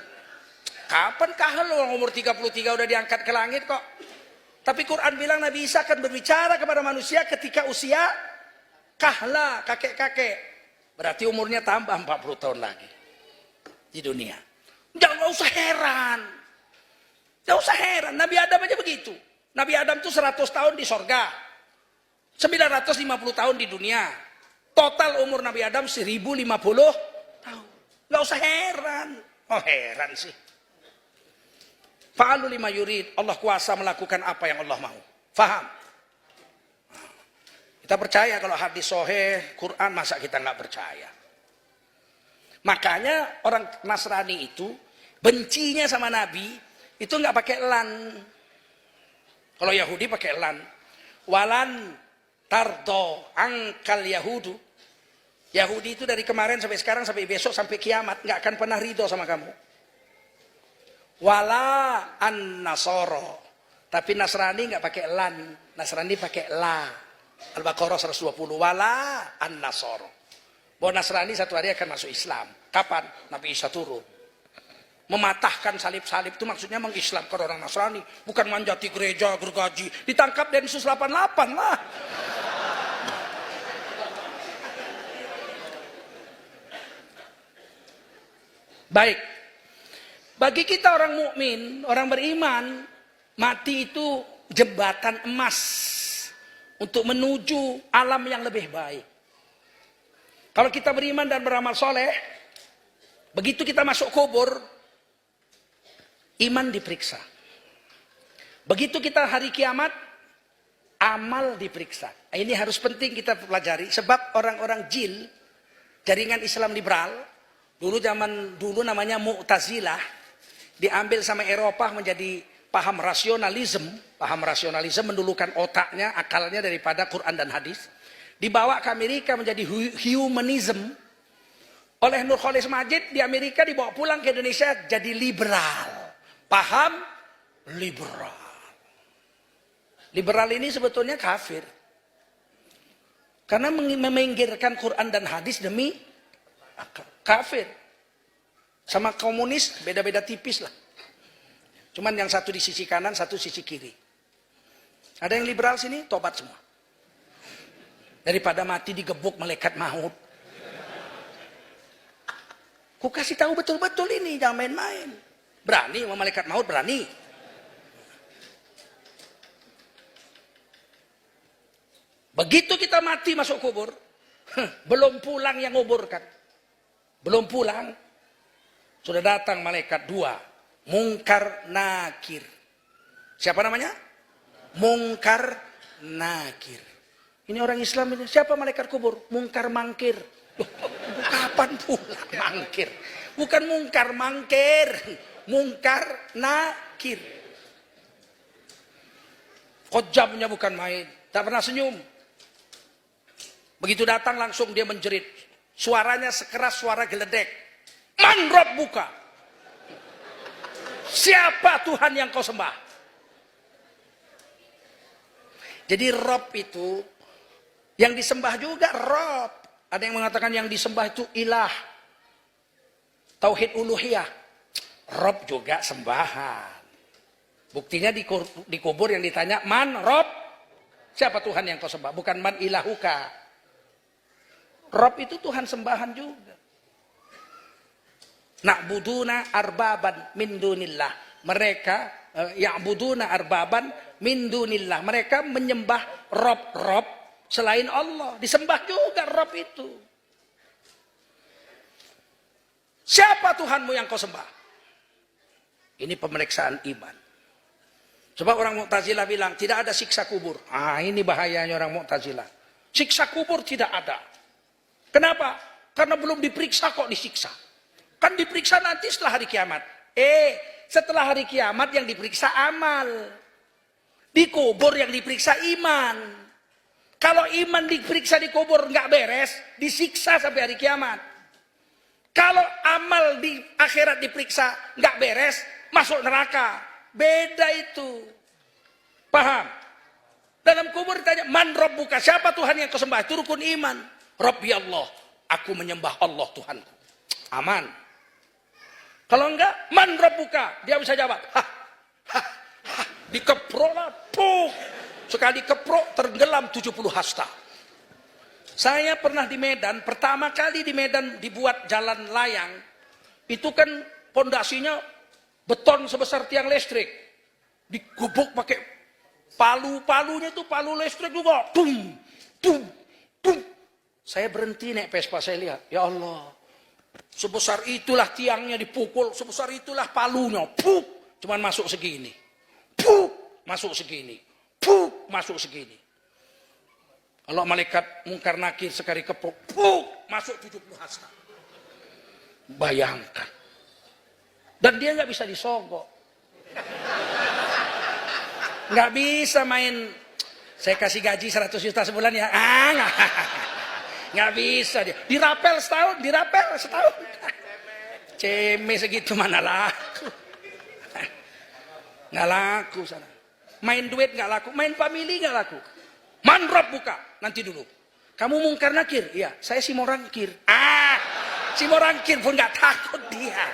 B: Kapan kahal? Orang umur 33 udah diangkat ke langit kok. Tapi Quran bilang Nabi Isa akan berbicara kepada manusia ketika usia kahla, kakek-kakek. Berarti umurnya tambah 40 tahun lagi di dunia. Jangan usah heran. Jangan usah heran. Nabi Adam aja begitu. Nabi Adam itu 100 tahun di sorga. 950 tahun di dunia. Total umur Nabi Adam 1050 tahun. Nggak usah heran. Oh heran sih. Fa'alu lima yurid. Allah kuasa melakukan apa yang Allah mau. Faham? Kita percaya kalau hadis sahih, Quran, masa kita nggak percaya? Makanya orang Nasrani itu bencinya sama Nabi itu nggak pakai lan. Kalau Yahudi pakai lan. Walan tardo angkal Yahudu. Yahudi itu dari kemarin sampai sekarang sampai besok sampai kiamat nggak akan pernah ridho sama kamu. Wala an nasoro. Tapi Nasrani nggak pakai lan. Nasrani pakai la. Al-Baqarah 120. Wala an nasoro. Bahwa Nasrani satu hari akan masuk Islam. Kapan? Nabi Isa turun. Mematahkan salib-salib itu maksudnya mengislamkan orang Nasrani. Bukan manjati gereja, gergaji. Ditangkap Densus 88 lah. Baik. Bagi kita orang mukmin, orang beriman, mati itu jembatan emas untuk menuju alam yang lebih baik. Kalau kita beriman dan beramal soleh, begitu kita masuk kubur, iman diperiksa. Begitu kita hari kiamat, amal diperiksa. Ini harus penting kita pelajari. Sebab orang-orang jil, jaringan Islam liberal, dulu zaman dulu namanya Mu'tazilah, diambil sama Eropa menjadi paham rasionalisme. Paham rasionalisme mendulukan otaknya, akalnya daripada Quran dan hadis. Dibawa ke Amerika menjadi humanism. Oleh Nurcholish Madjid di Amerika, dibawa pulang ke Indonesia jadi liberal. Paham liberal. Liberal ini sebetulnya kafir. Karena meminggirkan Quran dan hadis demi kafir. Sama komunis beda-beda tipis lah. Cuman yang satu di sisi kanan, satu sisi kiri. Ada yang liberal sini, tobat semua. Daripada mati digebuk malaikat maut. Ku kasih tahu betul-betul ini, jangan main-main. Berani sama malaikat maut, berani. Begitu kita mati masuk kubur, belum pulang yang nguburkan. Belum pulang. Sudah datang malaikat dua. Mungkar Nakir. Siapa namanya? Mungkar Nakir. Ini orang Islam ini. Siapa malaikat kubur? Mungkar Mangkir. Loh, kapan pula mangkir? Bukan mungkar mangkir. Mungkar Nakir. Kojamnya bukan main. Tak pernah senyum. Begitu datang langsung dia menjerit. Suaranya sekeras suara geledek. Man Rabbuka. Siapa Tuhan yang kau sembah? Jadi Rob itu yang disembah juga Rob. Ada yang mengatakan yang disembah itu ilah. Tauhid uluhiyah. Rob juga sembahan. Buktinya di kubur yang ditanya, man Rob? Siapa Tuhan yang kau sembah? Bukan man ilahuka. Rob itu Tuhan sembahan juga. Na'buduna arbaban min dunillah. Mereka ya'buduna arbaban min dunillah. Mereka menyembah Rob selain Allah. Disembah juga Rob itu. Siapa Tuhanmu yang kau sembah? Ini pemeriksaan iman. Sebab orang Mu'tazilah bilang tidak ada siksa kubur. Ini bahayanya orang Mu'tazilah. Siksa kubur tidak ada. Kenapa? Karena belum diperiksa kok disiksa. Kan diperiksa nanti setelah hari kiamat. Setelah hari kiamat yang diperiksa amal. Di kubur yang diperiksa iman. Kalau iman diperiksa di kubur nggak beres, disiksa sampai hari kiamat. Kalau amal di akhirat diperiksa nggak beres, masuk neraka. Beda itu. Paham? Dalam kubur ditanya, man Rabbuka, siapa Tuhan yang kau sembah? Itu rukun iman. Rabbi Allah, aku menyembah Allah Tuhanku. Aman. Kalau enggak, man Rabbuka, dia bisa jawab. Dikeprok lah, puk. Sekali keprok tenggelam 70 hasta. Saya pernah di Medan, pertama kali di Medan dibuat jalan layang. Itu kan pondasinya beton sebesar tiang listrik. Digubuk pakai palu-palunya itu palu listrik juga. Tum, tum, tum. Saya berhenti naik Vespa, saya lihat. Ya Allah, sebesar itulah tiangnya dipukul, sebesar itulah palunya. Puk, cuman masuk segini. Puk, masuk segini. Puk, masuk segini. Kalau malaikat Mungkar Nakir sekali kepuk, puk, masuk 70 hasta. Bayangkan. Dan dia nggak bisa disogok. Nggak bisa main, saya kasih gaji 100 juta sebulan ya. Nggak bisa dia. Dirapel setahun, dirapel setahun. Ceme segitu mana laku. Nggak laku sana. Main duit nggak laku, main family nggak laku. Man Rabbuka, nanti dulu. Kamu Mungkar Nakir? Iya, saya si Morangkir. Si Morangkir pun nggak takut dia.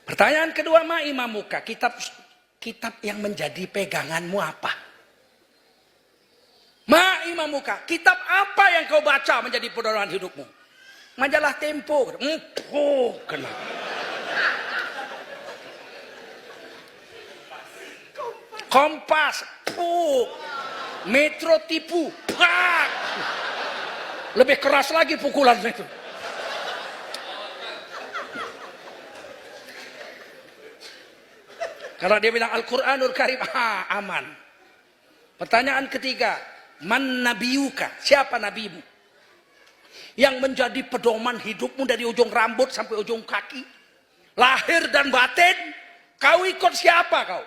B: Pertanyaan kedua, ma imamuka, kitab yang menjadi peganganmu apa? Ma imamuka, kitab apa yang kau baca menjadi pedoman hidupmu? Majalah Tempo. Kena. Kompas. Metro tipu. Lebih keras lagi pukulan itu. Kalau dia bilang Al-Quranul Karim, aman. Pertanyaan ketiga, man nabiyuka, siapa nabimu? Yang menjadi pedoman hidupmu dari ujung rambut sampai ujung kaki. Lahir dan batin, kau ikut siapa kau?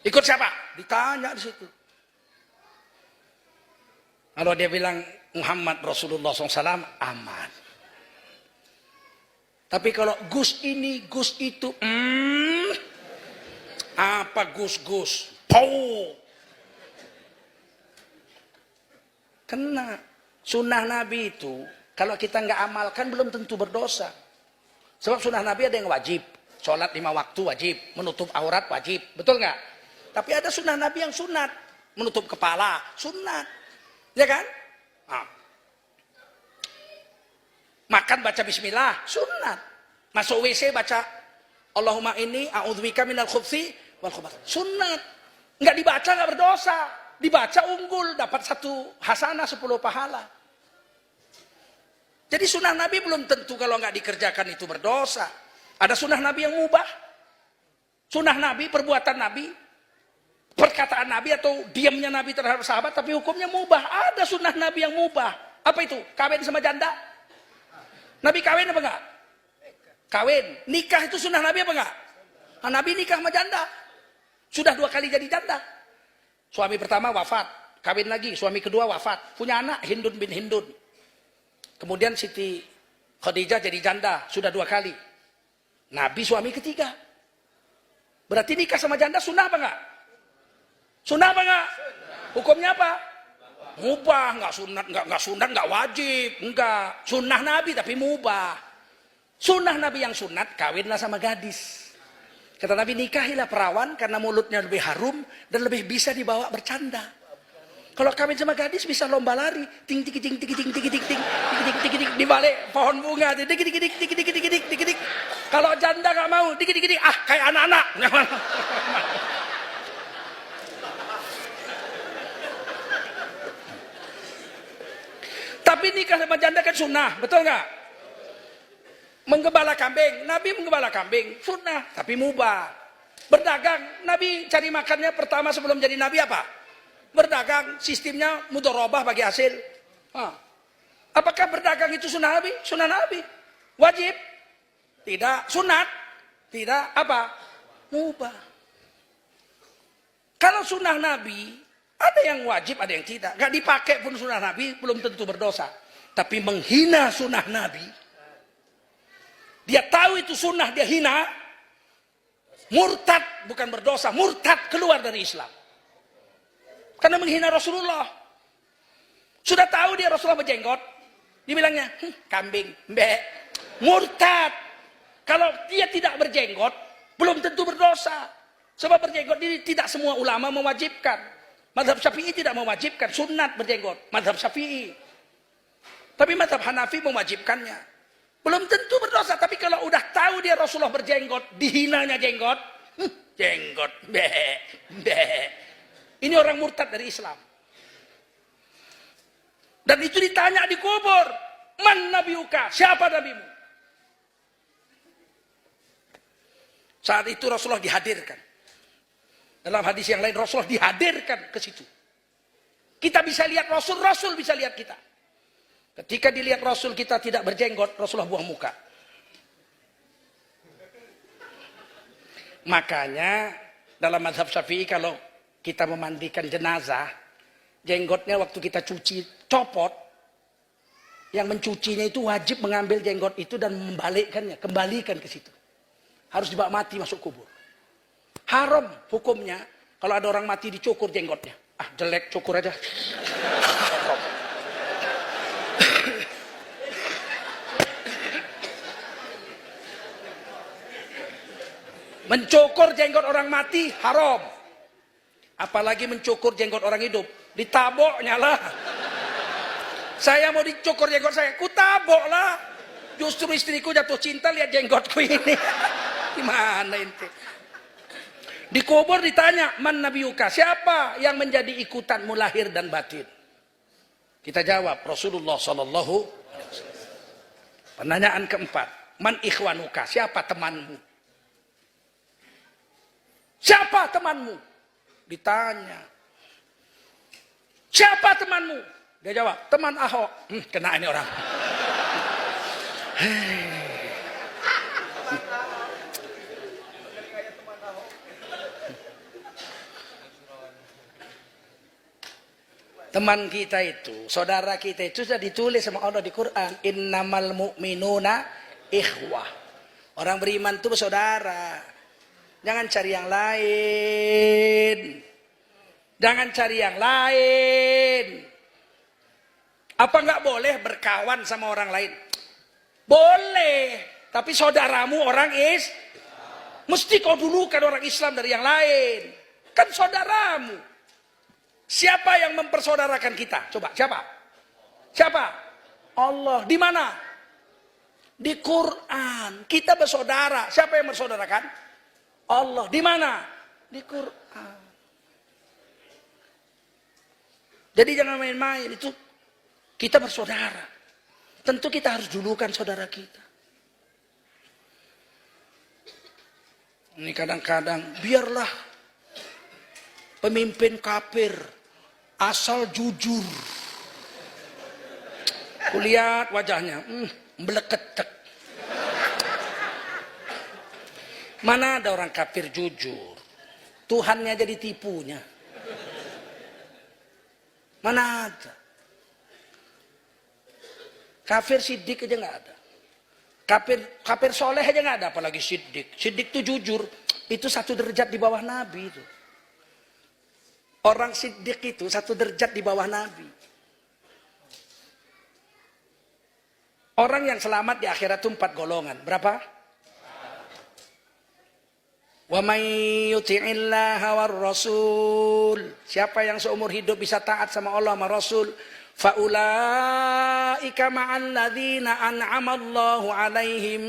B: Ikut siapa? Ditanya di situ. Kalau dia bilang Muhammad Rasulullah SAW, aman. Tapi kalau Gus ini, Gus itu, apa Gus-Gus? Kena. Sunnah Nabi itu, kalau kita nggak amalkan belum tentu berdosa. Sebab sunnah Nabi ada yang wajib. Sholat 5 waktu wajib, menutup aurat wajib. Betul nggak? Tapi ada sunnah Nabi yang sunat. Menutup kepala, sunat. Ya kan? Makan baca bismillah, sunat. Masuk WC baca Allahumma inni a'udzubika minal khubthi wal khubath. Sunat. Enggak dibaca enggak berdosa. Dibaca unggul, dapat 1 hasanah 10 pahala. Jadi sunnah Nabi belum tentu kalau enggak dikerjakan itu berdosa. Ada sunnah Nabi yang mubah. Sunnah Nabi, perbuatan Nabi, perkataan Nabi atau diamnya Nabi terhadap sahabat, tapi hukumnya mubah. Ada sunnah Nabi yang mubah. Apa itu? Kawin sama janda. Nabi kawin apa enggak? Kawin. Nikah itu sunnah Nabi apa enggak? Nah, Nabi nikah sama janda. Sudah 2 kali jadi janda. Suami pertama wafat, kawin lagi, suami kedua wafat, punya anak Hindun bin Hindun. Kemudian Siti Khadijah jadi janda, sudah 2 kali. Nabi suami ketiga. Berarti nikah sama janda sunnah apa enggak? Sunnah apa enggak? Hukumnya apa? Mubah, enggak sunat, enggak wajib, enggak. Sunnah Nabi tapi mubah. Sunnah Nabi yang sunat, kawinlah sama gadis. Kata Nabi, nikahilah perawan karena mulutnya lebih harum dan lebih bisa dibawa bercanda. Kalau kawin sama gadis bisa lomba lari, ting ting ting ting ting ting ting ting ting ting di balik pohon bunga, ting ting ting ting ting ting ting ting. Kalau janda nggak mau, ting ting ting kayak anak-anak. Tapi nikah sama janda kan sunnah, betul nggak? Menggembala kambing, Nabi menggembala kambing, sunnah, tapi mubah. Berdagang, Nabi cari makannya pertama sebelum jadi Nabi apa? Berdagang, sistemnya mudharabah bagi hasil. Apakah berdagang itu sunnah Nabi? Sunnah Nabi. Wajib? Tidak. Sunat? Tidak. Apa? Mubah. Kalau sunnah Nabi, ada yang wajib, ada yang tidak. Gak dipakai pun sunnah Nabi, belum tentu berdosa. Tapi menghina sunnah Nabi, dia tahu itu sunnah, dia hina, murtad, bukan berdosa, murtad, keluar dari Islam. Karena menghina Rasulullah. Sudah tahu dia Rasulullah berjenggot, dibilangnya, kambing, mbek, murtad. Kalau dia tidak berjenggot, belum tentu berdosa. Sebab berjenggot ini tidak semua ulama mewajibkan. Mazhab Syafi'i tidak mewajibkan, sunat berjenggot, mazhab Syafi'i. Tapi mazhab Hanafi mewajibkannya. Belum tentu berdosa, tapi kalau udah tahu dia Rasulullah berjenggot, dihinanya jenggot, jenggot, ini orang murtad dari Islam. Dan itu ditanya di kubur, man nabiuka, siapa nabimu? Saat itu Rasulullah dihadirkan. Dalam hadis yang lain Rasulullah dihadirkan ke situ. Kita bisa lihat Rasul, Rasul bisa lihat kita. Ketika dilihat Rasul kita tidak berjenggot, Rasulullah buang muka. Makanya dalam mazhab Syafi'i kalau kita memandikan jenazah, jenggotnya waktu kita cuci copot, yang mencucinya itu wajib mengambil jenggot itu dan membalikkannya, kembalikan ke situ. Harus dibawa mati masuk kubur. Haram hukumnya kalau ada orang mati dicukur jenggotnya. Jelek, cukur aja. Mencukur jenggot orang mati haram. Apalagi mencukur jenggot orang hidup. Ditaboknya lah. Saya mau dicukur jenggot saya, kutabok lah. Justru istriku jatuh cinta lihat jenggotku ini. Gimana ente? Dikubur ditanya, man nabiyuka, siapa yang menjadi ikutanmu lahir dan batin? Kita jawab, Rasulullah sallallahu alaihi wasallam. Pertanyaan keempat, man ikhwanuka, siapa temanmu? Siapa temanmu? Ditanya. Siapa temanmu? Dia jawab, teman Ahok. Kena ini orang. Teman kita itu, saudara kita itu sudah ditulis sama Allah di Quran. Innamal mu'minuna ikhwah. Orang beriman itu bersaudara. Jangan cari yang lain. Jangan cari yang lain. Apa enggak boleh berkawan sama orang lain? Boleh. Tapi saudaramu orang mesti kau dulukan orang Islam dari yang lain. Kan saudaramu. Siapa yang mempersaudarakan kita? Coba, siapa? Siapa? Allah. Di mana? Di Quran. Kita bersaudara. Siapa yang bersaudarakan? Allah. Di mana? Di Quran. Jadi jangan main-main. Itu kita bersaudara. Tentu kita harus dulukan saudara kita. Ini kadang-kadang biarlah pemimpin kafir asal jujur. Kulihat wajahnya, meleketek. Mana ada orang kafir jujur? Tuhannya jadi tipunya. Mana ada? Kafir sidik aja nggak ada. Kafir soleh aja nggak ada, apalagi sidik. Sidik itu jujur, itu satu derajat di bawah Nabi itu. Orang sidik itu satu derajat di bawah Nabi. Orang yang selamat di akhirat itu 4 golongan. Berapa? Wa may yuti'illaha war rasul. Siapa yang seumur hidup bisa taat sama Allah sama Rasul, faulaika ma'al ladzina an'ama Allahu 'alaihim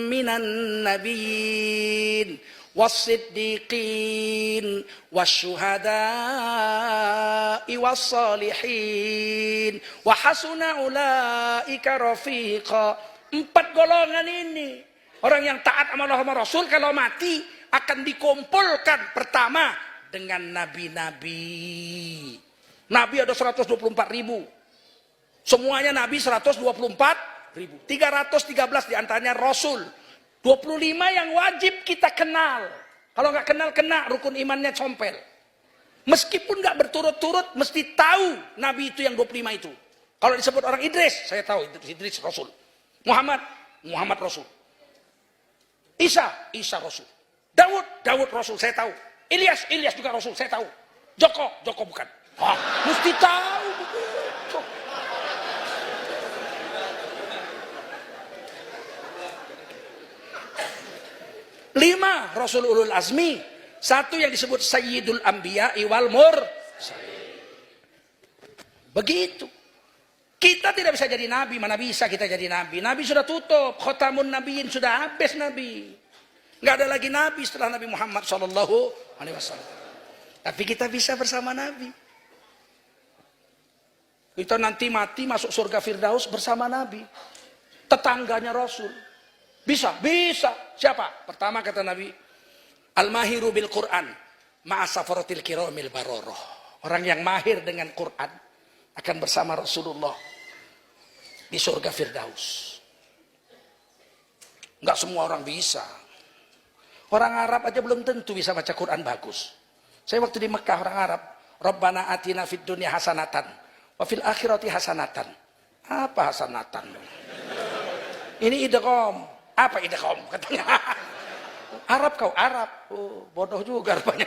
B: minan nabiyyin was-siddiqin wasyuhada'i was-salihin wa hasuna ulaika rafiqa. 4 golongan ini. Orang yang taat sama Allah sama Rasul kalau mati akan dikumpulkan pertama dengan nabi-nabi. Nabi ada 124.000. Semuanya Nabi 124.000. 313 diantaranya Rasul. 25 yang wajib kita kenal. Kalau nggak kenal, kena rukun imannya compel. Meskipun nggak berturut-turut, mesti tahu Nabi itu yang 25 itu. Kalau disebut orang Idris, saya tahu Idris Rasul. Muhammad Rasul. Isa Rasul. Daud Rasul, saya tahu. Ilyas juga Rasul, saya tahu. Joko bukan. Mesti tahu begitu. Lima Rasul Ulul Azmi. Satu yang disebut Sayyidul Anbiya wal Mursalin. Begitu. Kita tidak bisa jadi nabi, mana bisa kita jadi nabi. Nabi sudah tutup, khotamun nabiyin sudah habis nabi. Nggak ada lagi nabi setelah Nabi Muhammad SAW. Tapi kita bisa bersama Nabi. Kita nanti mati masuk surga Firdaus bersama Nabi. Tetangganya Rasul. Bisa. Siapa? Pertama kata Nabi, Al-mahiru bil Quran ma'asafaratil kiramil baroroh. Orang yang mahir dengan Quran akan bersama Rasulullah di surga Firdaus. Enggak semua orang bisa. Orang Arab aja belum tentu bisa baca Quran bagus. Saya waktu di Mekah orang Arab, Rabbana atina fid dunya hasanatan wa fil akhirati hasanatan. Apa hasanatan? Ini idgham. Apa idgham katanya? Arab kau, Arab. Oh, bodoh juga rupanya.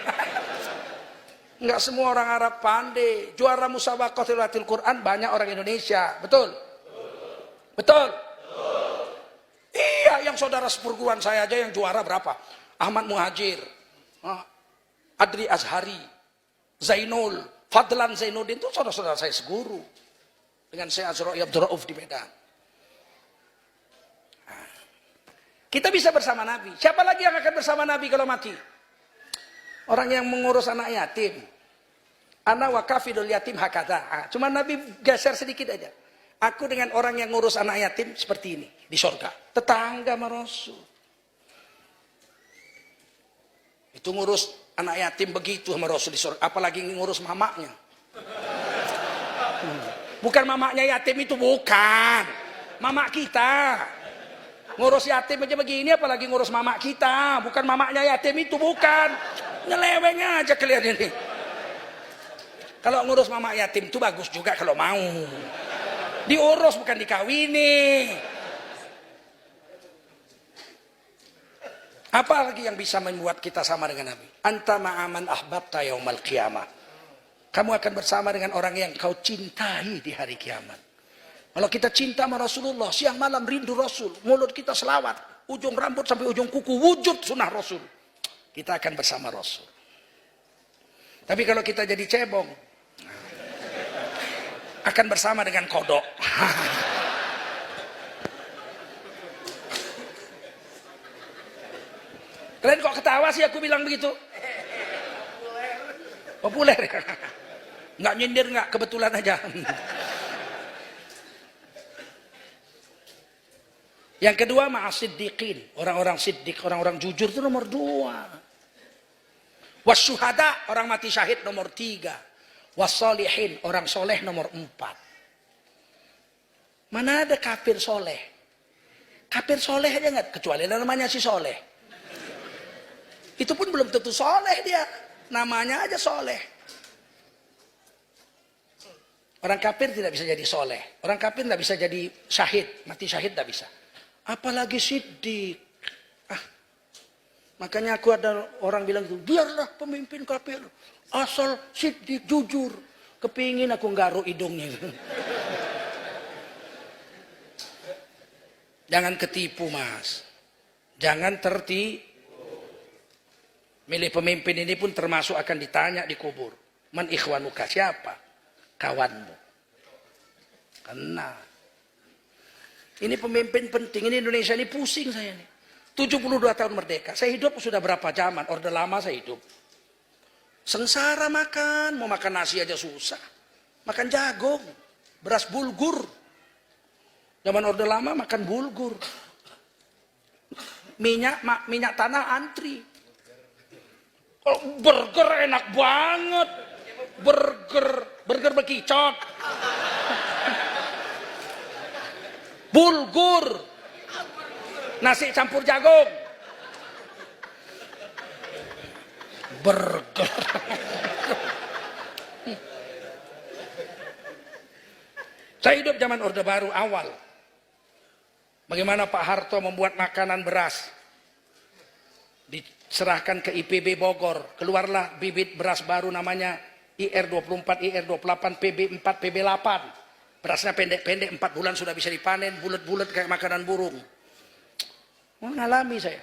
B: Enggak semua orang Arab pandai. Juara musabaqah tilawatil Quran banyak orang Indonesia. Betul? Betul? Iya, yang saudara seperguruan saya aja yang juara berapa? Ahmad Muhajir, Adri Azhari, Zainul, Fadlan Zainuddin itu saudara-saudara saya seguru. Dengan saya Azra'i Abdul Rauf di Medan. Kita bisa bersama Nabi. Siapa lagi yang akan bersama Nabi kalau mati? Orang yang mengurus anak yatim. Ana wa kafilul yatim hakadha. Cuma Nabi geser sedikit aja. Aku dengan orang yang ngurus anak yatim seperti ini di surga. Tetangga sama Rasul. Itu ngurus anak yatim begitu sama Rasul di surga. Apalagi ngurus mamaknya. Bukan mamaknya yatim itu, bukan. Mamak kita. Ngurus yatim aja begini, apalagi ngurus mamak kita. Bukan mamaknya yatim itu, bukan. Nyeleweng aja kalian ini. Kalau ngurus mamak yatim itu bagus juga kalau mau. Diurus bukan dikawini. Apa lagi yang bisa membuat kita sama dengan Nabi? Anta ma'aman ahbabta yaumal qiyamah. Kamu akan bersama dengan orang yang kau cintai di hari kiamat. Kalau kita cinta sama Rasulullah, siang malam rindu Rasul, mulut kita selawat, ujung rambut sampai ujung kuku wujud sunnah Rasul. Kita akan bersama Rasul. Tapi kalau kita jadi cebong, akan bersama dengan kodok. Kalian kok ketawa sih aku bilang begitu? Populer ya? Nggak nyindir nggak, kebetulan aja. Yang kedua ma'as-siddiqin, orang-orang siddiq, orang-orang jujur itu nomor 2. Wasyuhada, orang mati syahid nomor 3. Wassalihin, orang soleh nomor 4. Mana ada kafir soleh? Kafir soleh aja nggak, kecuali namanya si soleh. Itu pun belum tentu soleh dia, namanya aja soleh. Orang kafir tidak bisa jadi soleh, orang kafir tidak bisa jadi syahid, mati syahid tidak bisa. Apalagi siddiq. Makanya aku ada orang bilang itu, biarlah pemimpin kafir, asal siddiq jujur. Kepingin aku nggaru hidungnya. Jangan ketipu mas, jangan tertipu. Milih pemimpin ini pun termasuk akan ditanya di kubur. Man ikhwanuka, siapa kawanmu? Kena. Ini pemimpin penting, ini Indonesia ini pusing saya nih. 72 tahun merdeka, saya hidup sudah berapa zaman, Orde Lama saya hidup. Sengsara makan, mau makan nasi aja susah. Makan jagung, beras bulgur. Zaman Orde Lama makan bulgur. Minyak tanah antri. Kalau burger enak banget. Burger bekicot. Bulgur. Nasi campur jagung. Burger. Saya hidup zaman Orde Baru awal. Bagaimana Pak Harto membuat makanan beras. Diserahkan ke IPB Bogor. Keluarlah bibit beras baru namanya IR24, IR28, PB4, PB8. Berasnya pendek-pendek, 4 bulan sudah bisa dipanen, bulat-bulat kayak makanan burung. Mengalami saya.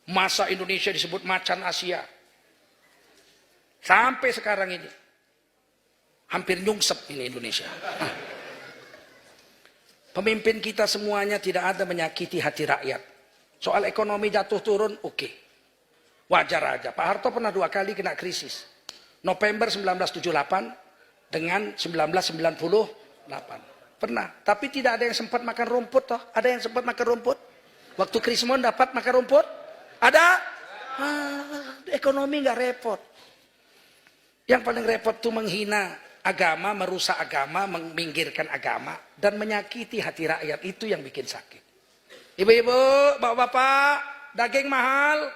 B: Masa Indonesia disebut macan Asia. Sampai sekarang ini. Hampir nyungsep ini Indonesia. Pemimpin kita semuanya tidak ada menyakiti hati rakyat. Soal ekonomi jatuh turun, oke. Wajar aja. Pak Harto pernah 2 kali kena krisis. November 1978 dengan 1998. Pernah. Tapi tidak ada yang sempat makan rumput toh. Ada yang sempat makan rumput? Waktu Krismon dapat makan rumput? Ada? Ekonomi nggak repot. Yang paling repot tuh menghina agama, merusak agama, meminggirkan agama, dan menyakiti hati rakyat. Itu yang bikin sakit. Ibu-ibu, bapak-bapak, daging mahal,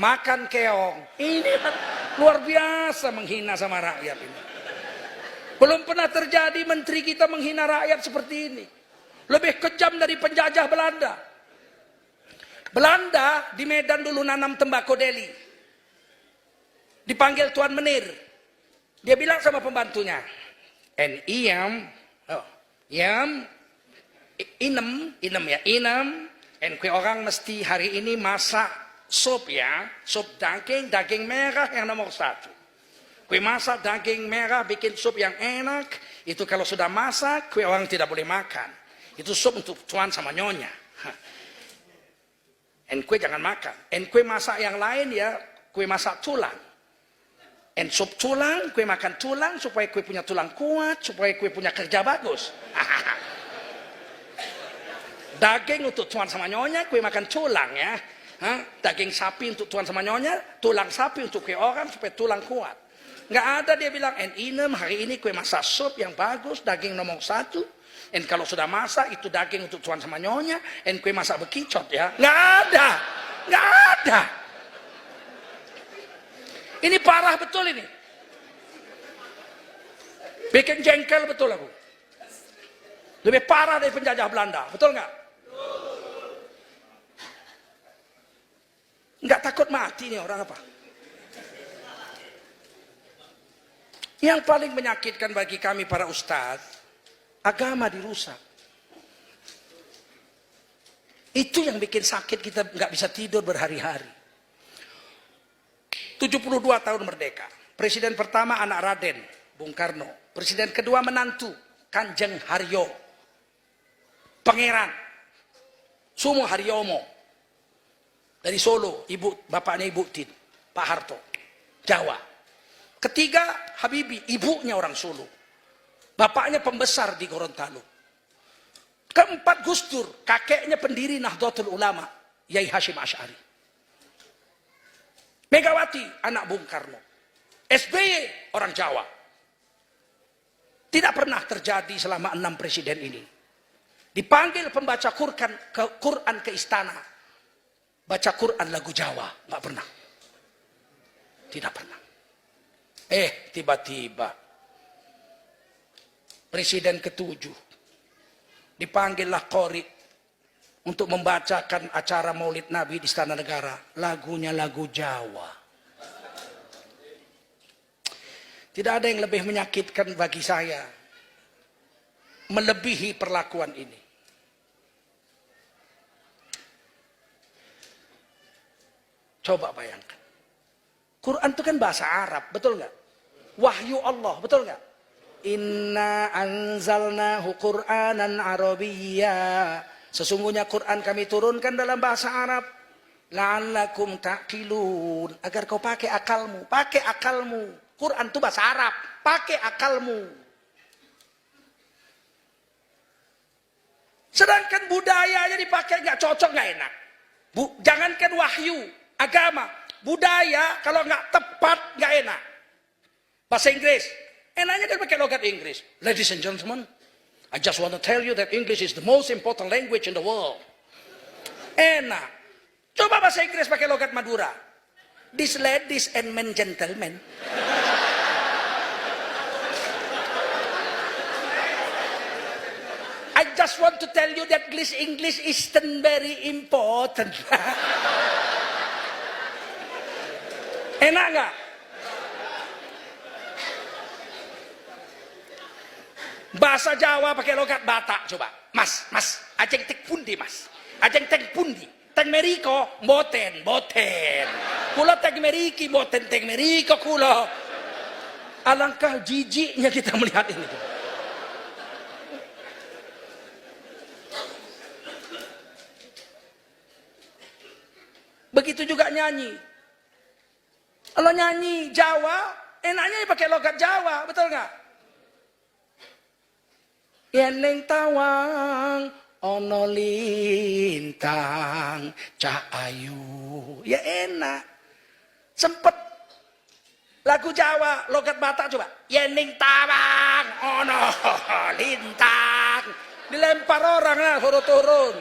B: makan keong. Ini kan luar biasa menghina sama rakyat ini. Belum pernah terjadi menteri kita menghina rakyat seperti ini. Lebih kejam dari penjajah Belanda. Belanda di Medan dulu nanam tembakau deli. Dipanggil Tuan Menir. Dia bilang sama pembantunya, inem, kue orang mesti hari ini masak sup ya, sup daging merah yang nomor 1. Kue masak daging merah bikin sup yang enak, itu kalau sudah masak kue orang tidak boleh makan. Itu sup untuk tuan sama nyonya. Kue jangan makan. Kue masak yang lain ya, kue masak tulang. Sup tulang, kue makan tulang supaya kue punya tulang kuat, supaya kue punya kerja bagus. Daging untuk tuan sama nyonya, kue makan tulang ya. Daging sapi untuk tuan sama nyonya, tulang sapi untuk kue orang supaya tulang kuat. Nggak ada dia bilang, hari ini kue masak sup yang bagus, daging nomor 1. Kalau sudah masak itu daging untuk tuan sama nyonya, kue masak bekicot ya. Nggak ada, nggak ada. Ini parah betul ini. Bikin jengkel betul aku. Lebih parah dari penjajah Belanda, betul nggak? Nggak takut mati nih orang apa? Yang paling menyakitkan bagi kami para ustadz, agama dirusak. Itu yang bikin sakit, kita nggak bisa tidur berhari-hari. 72 tahun merdeka. Presiden pertama anak Raden, Bung Karno. Presiden kedua menantu, Kanjeng Haryo. Pangeran Sumo Haryomo. Dari Solo, bapaknya Ibu Tin, Pak Harto, Jawa. Ketiga, Habibie, ibunya orang Solo. Bapaknya pembesar di Gorontalo. Keempat, Gus Dur, kakeknya pendiri Nahdlatul Ulama, Yai Hashim Asy'ari. Megawati, anak Bung Karno. SBY, orang Jawa. Tidak pernah terjadi selama 6 presiden ini. Dipanggil pembaca Quran ke istana. Baca Quran lagu Jawa. Nggak pernah. Tidak pernah. Tiba-tiba. Presiden ke-7. Dipanggillah Qori. Untuk membacakan acara Maulid Nabi di Istana Negara. Lagunya lagu Jawa. Tidak ada yang lebih menyakitkan bagi saya melebihi perlakuan ini. Coba bayangkan. Quran itu kan bahasa Arab, betul nggak? Wahyu Allah, betul nggak? Inna anzalnahu Qur'anan Arabiyya. Sesungguhnya Quran kami turunkan dalam bahasa Arab. La'allakum ta'qilun. Agar kau pakai akalmu. Pakai akalmu. Quran itu bahasa Arab. Pakai akalmu. Sedangkan budayanya dipakai nggak cocok, nggak enak. Jangankan wahyu, agama. Budaya kalau nggak tepat, nggak enak. Bahasa Inggris. Enaknya kan pakai logat Inggris. Ladies and gentlemen, I just want to tell you that English is the most important language in the world. Enak. Coba bahasa Inggris pakai logat Madura. These ladies and men gentlemen. I just want to tell you that English isn't very important. Enak nggak? Bahasa Jawa pakai logat Batak coba. Mas, ajeng tek pundi mas? Ajeng tek pundi? Teng meriko, boten. Kula teng meriki, boten teng meriko kula. Alangkah jijiknya kita melihat ini. Begitu juga nyanyi. Kalau nyanyi Jawa, enaknya pakai logat Jawa, betul nggak? Yeneng tawang ono lintang cah ayu. Ya enak. Sempet lagu Jawa, logat Batak coba. Yeneng tawang ono lintang. Dilempar orang lah, suruh turun.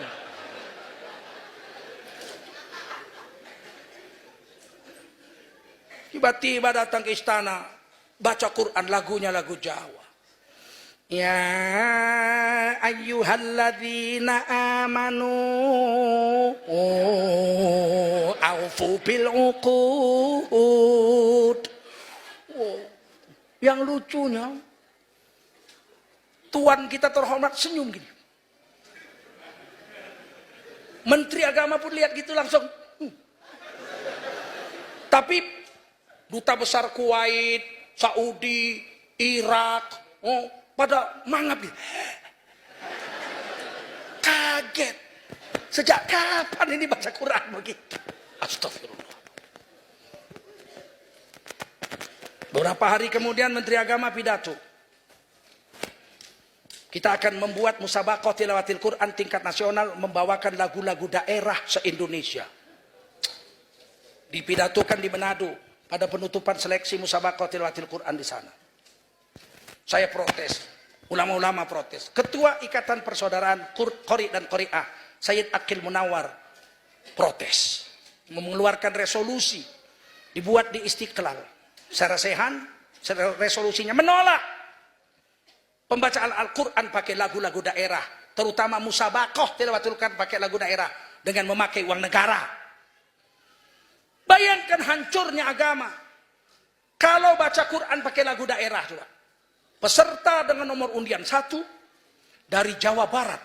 B: Tiba-tiba datang ke istana, baca Quran, lagunya lagu Jawa. Ya ayyuhalladzina amanu aufu bil uqud. Yang lucunya, Tuan kita terhormat senyum gini. Menteri Agama pun lihat gitu langsung. Tapi duta besar Kuwait, Saudi, Irak, pada mangap gitu. Kaget. Sejak kapan ini baca Quran begitu? Astagfirullah. Beberapa hari kemudian Menteri Agama pidato. Kita akan membuat musabaqah tilawatil Quran tingkat nasional, membawakan lagu-lagu daerah se-Indonesia. Dipidatokan di Manado pada penutupan seleksi musabaqah tilawatil Quran di sana. Saya protes, ulama-ulama protes. Ketua Ikatan Persaudaraan Qori dan Qori'ah, Sayyid Aqil Munawar, protes. Mengeluarkan resolusi, dibuat di Istiqlal. Secara sehan, resolusinya menolak pembacaan Al-Quran pakai lagu-lagu daerah. Terutama musabaqah tilawatil Quran pakai lagu daerah dengan memakai uang negara. Bayangkan hancurnya agama. Kalau baca Quran pakai lagu daerah juga. Peserta dengan nomor undian 1 dari Jawa Barat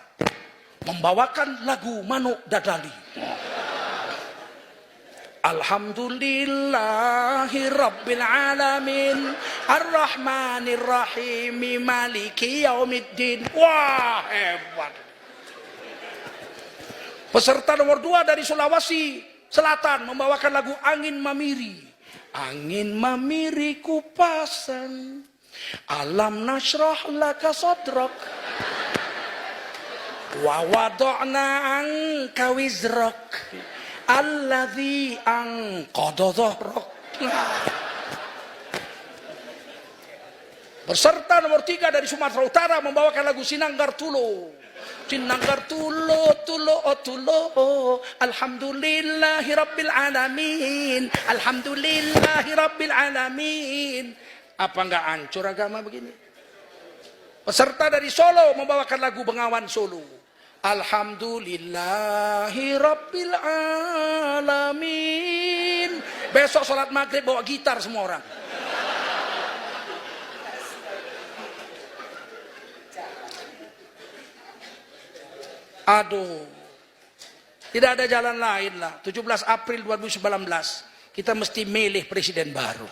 B: membawakan lagu Manuk Dadali. Alhamdulillahi Rabbil Alamin Ar-Rahmanir Rahim Maliki Yaumiddin. Wah, hebat. Peserta nomor 2 dari Sulawesi selatan membawakan lagu Angin Mamiri. Angin mamiri ku pasang, alam nasrah laka sadrak, wa wada'na anka wizrak, alladzi anqadha dhahrak. Berserta nomor 3 dari Sumatera Utara membawakan lagu Sinanggar Tulo. Sinanggar Tulo, Tulo, oh Tulo, alhamdulillahi rabbil alamin, alhamdulillahi rabbil alamin. Apa enggak hancur agama begini? Peserta dari Solo membawakan lagu Bengawan Solo. Alhamdulillahi rabbil alamin. Besok sholat maghrib bawa gitar semua orang. Aduh, tidak ada jalan lain lah. 17 April 2019 kita mesti milih presiden baru.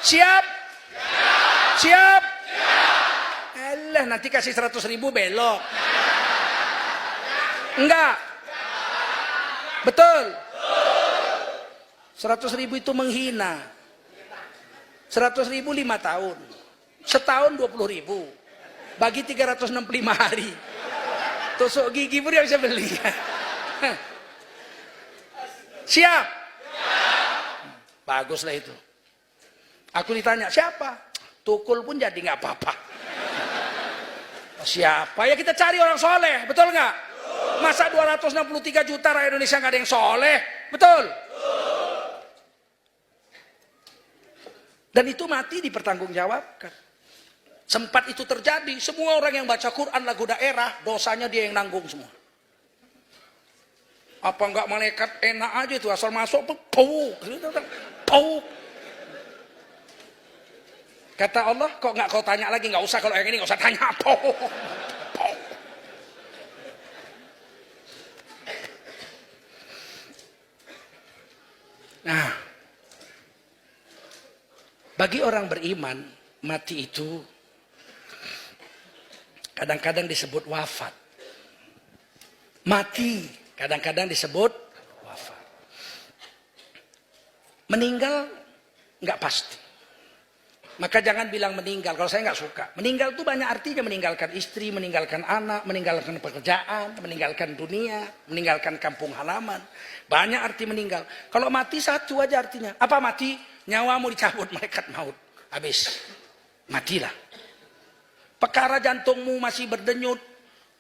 B: Siap? Siap? Alah, nanti kasih 100.000 belok. Enggak? Betul? 100.000 itu menghina. 100.000 5 tahun. Setahun 20.000. Bagi 365 hari. Tusuk gigi pun dia bisa beli. Siap? Baguslah itu. Aku ditanya, siapa? Tukul pun jadi nggak apa-apa. Siapa? Ya kita cari orang soleh, betul nggak? Masa 263 juta rakyat Indonesia nggak ada yang soleh? Betul? Dan itu mati dipertanggungjawabkan. Sempat itu terjadi, semua orang yang baca Quran lagu daerah, dosanya dia yang nanggung semua. Apa enggak malaikat enak aja itu, asal masuk, pau. Kata Allah, kok enggak kau tanya lagi, enggak usah kalau yang ini enggak usah tanya, pau. Nah, bagi orang beriman, mati itu kadang-kadang disebut wafat. Mati kadang-kadang disebut wafat. Meninggal nggak pasti. Maka jangan bilang meninggal, kalau saya nggak suka. Meninggal itu banyak artinya, meninggalkan istri, meninggalkan anak, meninggalkan pekerjaan, meninggalkan dunia, meninggalkan kampung halaman. Banyak arti meninggal. Kalau mati satu aja artinya. Apa mati? Nyawamu dicabut malaikat maut. Habis. Matilah. Perkara jantungmu masih berdenyut,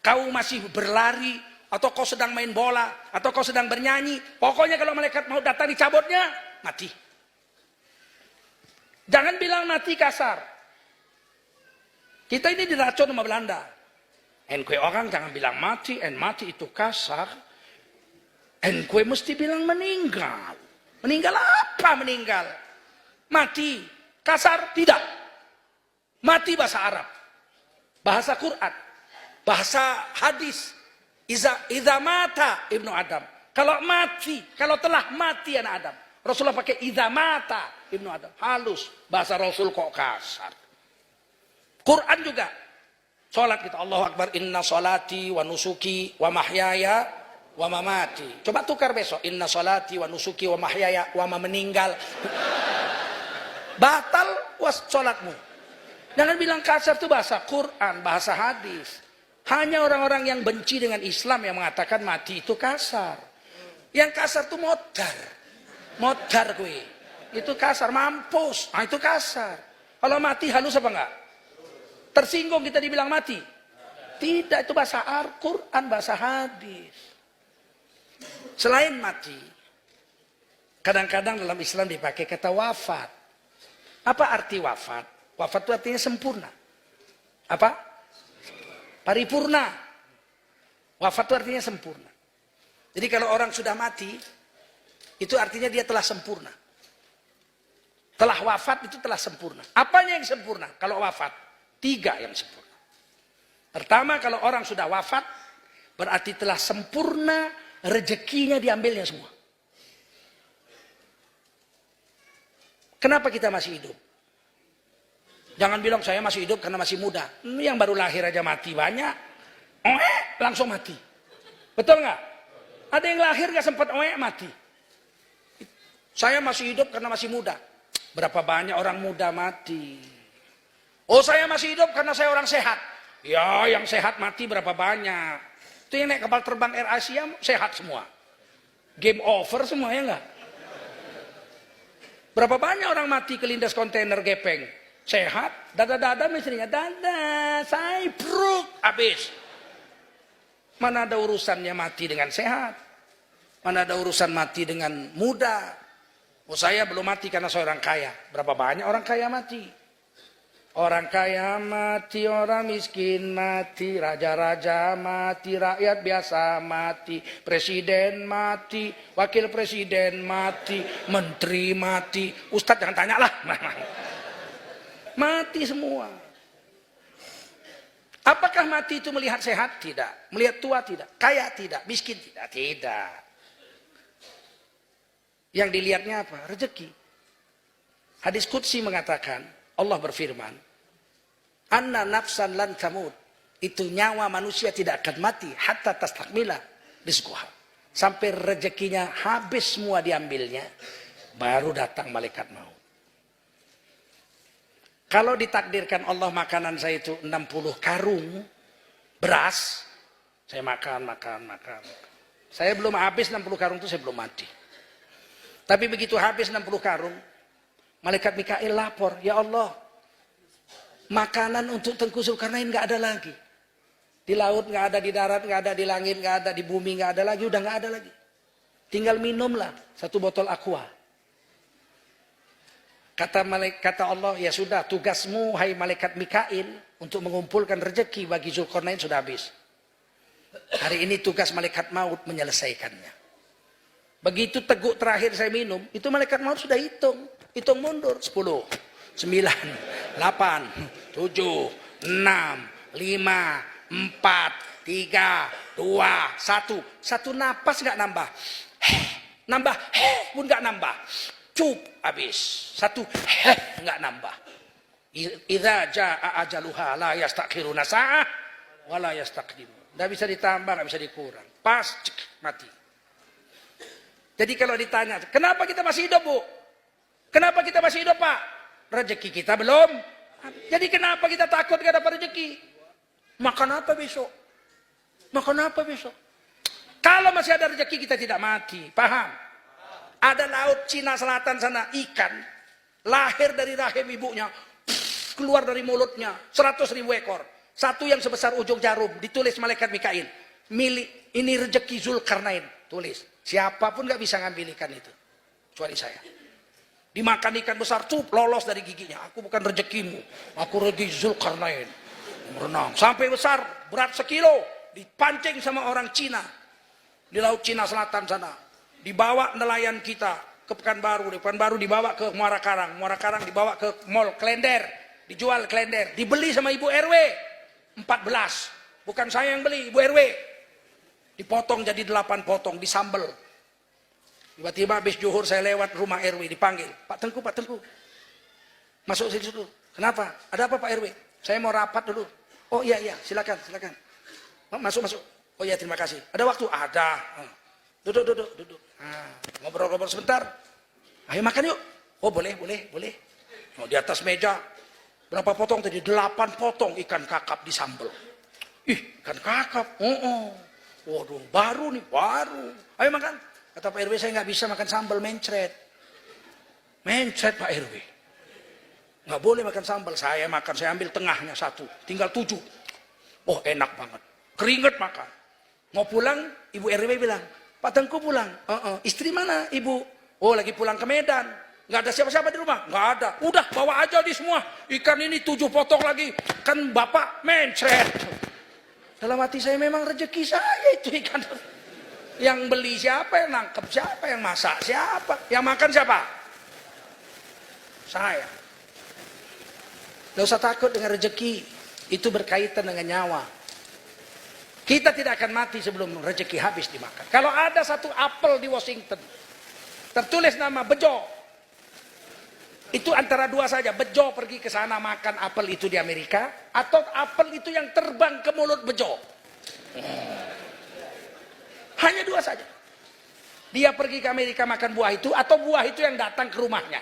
B: kau masih berlari, atau kau sedang main bola, atau kau sedang bernyanyi. Pokoknya kalau malaikat mau datang dicabutnya, mati. Jangan bilang mati kasar. Kita ini diracun sama Belanda. Kue orang jangan bilang mati, mati itu kasar. Kue mesti bilang meninggal. Meninggal apa meninggal? Mati. Kasar? Tidak. Mati bahasa Arab. Bahasa Quran, bahasa hadis, idza mata ibnu Adam. Kalau mati, kalau telah mati anak Adam. Rasulullah pakai idza mata ibnu Adam. Halus, bahasa Rasul kok kasar. Quran juga. Salat kita, Allahu Akbar, inna salati wa nusuki wa mahyaya wa mamati. Coba tukar besok, inna salati wa nusuki wa mahyaya wa meninggal. Batal was salatmu. Jangan bilang kasar itu bahasa Quran, bahasa hadis. Hanya orang-orang yang benci dengan Islam yang mengatakan mati itu kasar. Yang kasar itu modar. Modar gue. Itu kasar, mampus. Nah itu kasar. Kalau mati halus apa enggak? Tersinggung kita dibilang mati? Tidak, itu bahasa Al-Quran, bahasa hadis. Selain mati, kadang-kadang dalam Islam dipakai kata wafat. Apa arti wafat? Wafat itu artinya sempurna. Apa? Paripurna. Wafat itu artinya sempurna. Jadi kalau orang sudah mati, itu artinya dia telah sempurna. Telah wafat itu telah sempurna. Apanya yang sempurna? Kalau wafat, 3 yang sempurna. Pertama, kalau orang sudah wafat, berarti telah sempurna, rezekinya diambilnya semua. Kenapa kita masih hidup? Jangan bilang saya masih hidup karena masih muda. Yang baru lahir aja mati banyak. Langsung mati. Betul nggak? Ada yang lahir gak sempat mati. Saya masih hidup karena masih muda. Berapa banyak orang muda mati. Oh, saya masih hidup karena saya orang sehat. Ya, yang sehat mati berapa banyak. Itu yang naik kapal terbang Air Asia sehat semua. Game over semua, ya enggak? Berapa banyak orang mati kelindas kontainer gepeng. Sehat, dada-dada istrinya. Dada, saya bruk, habis. Mana ada urusannya mati dengan sehat. Mana ada urusan mati dengan muda. Oh, saya belum mati karena saya orang kaya. Berapa banyak orang kaya mati. Orang kaya mati, orang miskin mati, raja-raja mati, rakyat biasa mati, presiden mati, wakil presiden mati, menteri mati. Ustadz jangan tanya lah. Mati semua. Apakah mati itu melihat sehat? Tidak. Melihat tua? Tidak. Kaya? Tidak. Miskin? Tidak. Tidak. Yang dilihatnya apa? Rezeki. Hadis qudsi mengatakan, Allah berfirman, Anna nafsan lan tamut. Itu nyawa manusia tidak akan mati hatta tastakmila rizquha. Sampai rezekinya habis semua diambilnya, baru datang malaikat maut. Kalau ditakdirkan Allah makanan saya itu 60 karung beras, saya makan. Saya belum habis 60 karung itu saya belum mati. Tapi begitu habis 60 karung, malaikat Mikail lapor, ya Allah, makanan untuk Tengku Zulkarnain nggak ada lagi. Di laut nggak ada, di darat nggak ada, di langit nggak ada, di bumi nggak ada lagi, udah nggak ada lagi. Tinggal minumlah 1 botol aqua. Kata Allah, ya sudah, tugasmu hai malaikat Mikail untuk mengumpulkan rezeki bagi Zulkarnain sudah habis. Hari ini tugas malaikat maut menyelesaikannya. Begitu teguk terakhir saya minum, itu malaikat maut sudah hitung mundur 10, 9, 8, 7, 6, 5, 4, 3, 2, 1. Satu napas nggak nambah. Nambah pun nggak nambah. Cup habis. Satu nggak nambah. Idza jaa ajaluha la yastakhiruna sa'ah wa la yastaqdimun. Enggak bisa ditambah, enggak bisa dikurang. Pas mati. Jadi kalau ditanya, kenapa kita masih hidup, Bu? Kenapa kita masih hidup, Pak? Rezeki kita belum. Jadi kenapa kita takut enggak dapat rezeki? Makan apa besok? Makan apa besok? Kalau masih ada rezeki kita tidak mati. Paham? Ada laut Cina Selatan sana, ikan lahir dari rahim ibunya, keluar dari mulutnya 100.000 ekor. Satu yang sebesar ujung jarum, ditulis malaikat Mikail. Milik ini rezeki Zulkarnain, tulis. Siapapun nggak bisa ngambil ikan itu, kecuali saya. Dimakan ikan besar, lolos dari giginya. Aku bukan rezekimu, aku rezeki Zulkarnain. Berenang sampai besar, berat 1 kilo, dipancing sama orang Cina di laut Cina Selatan sana. Dibawa nelayan kita ke Pekanbaru, Pekanbaru dibawa ke Muara Karang, Muara Karang dibawa ke Mall Klender, dijual Klender, dibeli sama Ibu RW 14. Bukan saya yang beli, Ibu RW. Dipotong jadi 8 potong, disambel. Tiba-tiba habis zuhur saya lewat rumah RW, dipanggil, Pak Tengku. Masuk sini dulu. Kenapa? Ada apa Pak RW? Saya mau rapat dulu. Oh iya, silakan. Masuk. Oh iya, terima kasih. Ada waktu? Ada. Duduk. Nah, ngobrol sebentar. Ayo makan yuk. Oh boleh. Oh, di atas meja berapa potong tadi? 8 potong ikan kakap disambel. Ih, ikan kakap. Waduh, baru. Ayo makan. Kata Pak RW, saya nggak bisa makan sambal, mencret Pak RW. Nggak boleh makan sambal. Saya makan, saya ambil tengahnya 1, tinggal 7. Oh enak banget. Keringet makan. Mau pulang, Ibu RW bilang, Pak Tengku pulang. Istri mana Ibu? Oh lagi pulang ke Medan. Nggak ada siapa-siapa di rumah? Nggak ada. Udah bawa aja di semua. Ikan ini 7 potong lagi. Kan Bapak mencret. Dalam hati saya, memang rezeki saya itu ikan. Yang beli siapa? Yang nangkep siapa? Yang masak siapa? Yang makan siapa? Saya. Nggak usah takut dengan rezeki. Itu berkaitan dengan nyawa. Kita tidak akan mati sebelum rezeki habis dimakan. Kalau ada satu apel di Washington, tertulis nama Bejo, itu antara 2 saja. Bejo pergi ke sana makan apel itu di Amerika, atau apel itu yang terbang ke mulut Bejo. Hanya 2 saja. Dia pergi ke Amerika makan buah itu, atau buah itu yang datang ke rumahnya.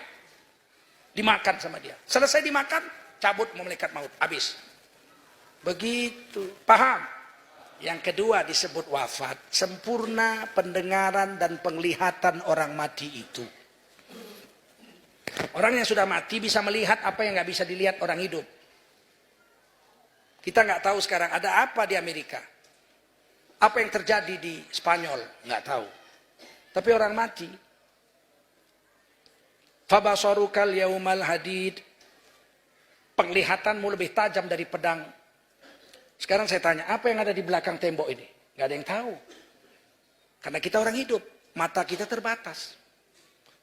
B: Dimakan sama dia. Selesai dimakan, cabut malaikat maut. Habis. Begitu. Paham? Yang kedua disebut wafat. Sempurna pendengaran dan penglihatan orang mati itu. Orang yang sudah mati bisa melihat apa yang nggak bisa dilihat orang hidup. Kita nggak tahu sekarang ada apa di Amerika. Apa yang terjadi di Spanyol, nggak tahu. Tapi orang mati. Fabasarukal yaumal hadid. Penglihatanmu lebih tajam dari pedang. Sekarang saya tanya, apa yang ada di belakang tembok ini? Nggak ada yang tahu. Karena kita orang hidup, mata kita terbatas.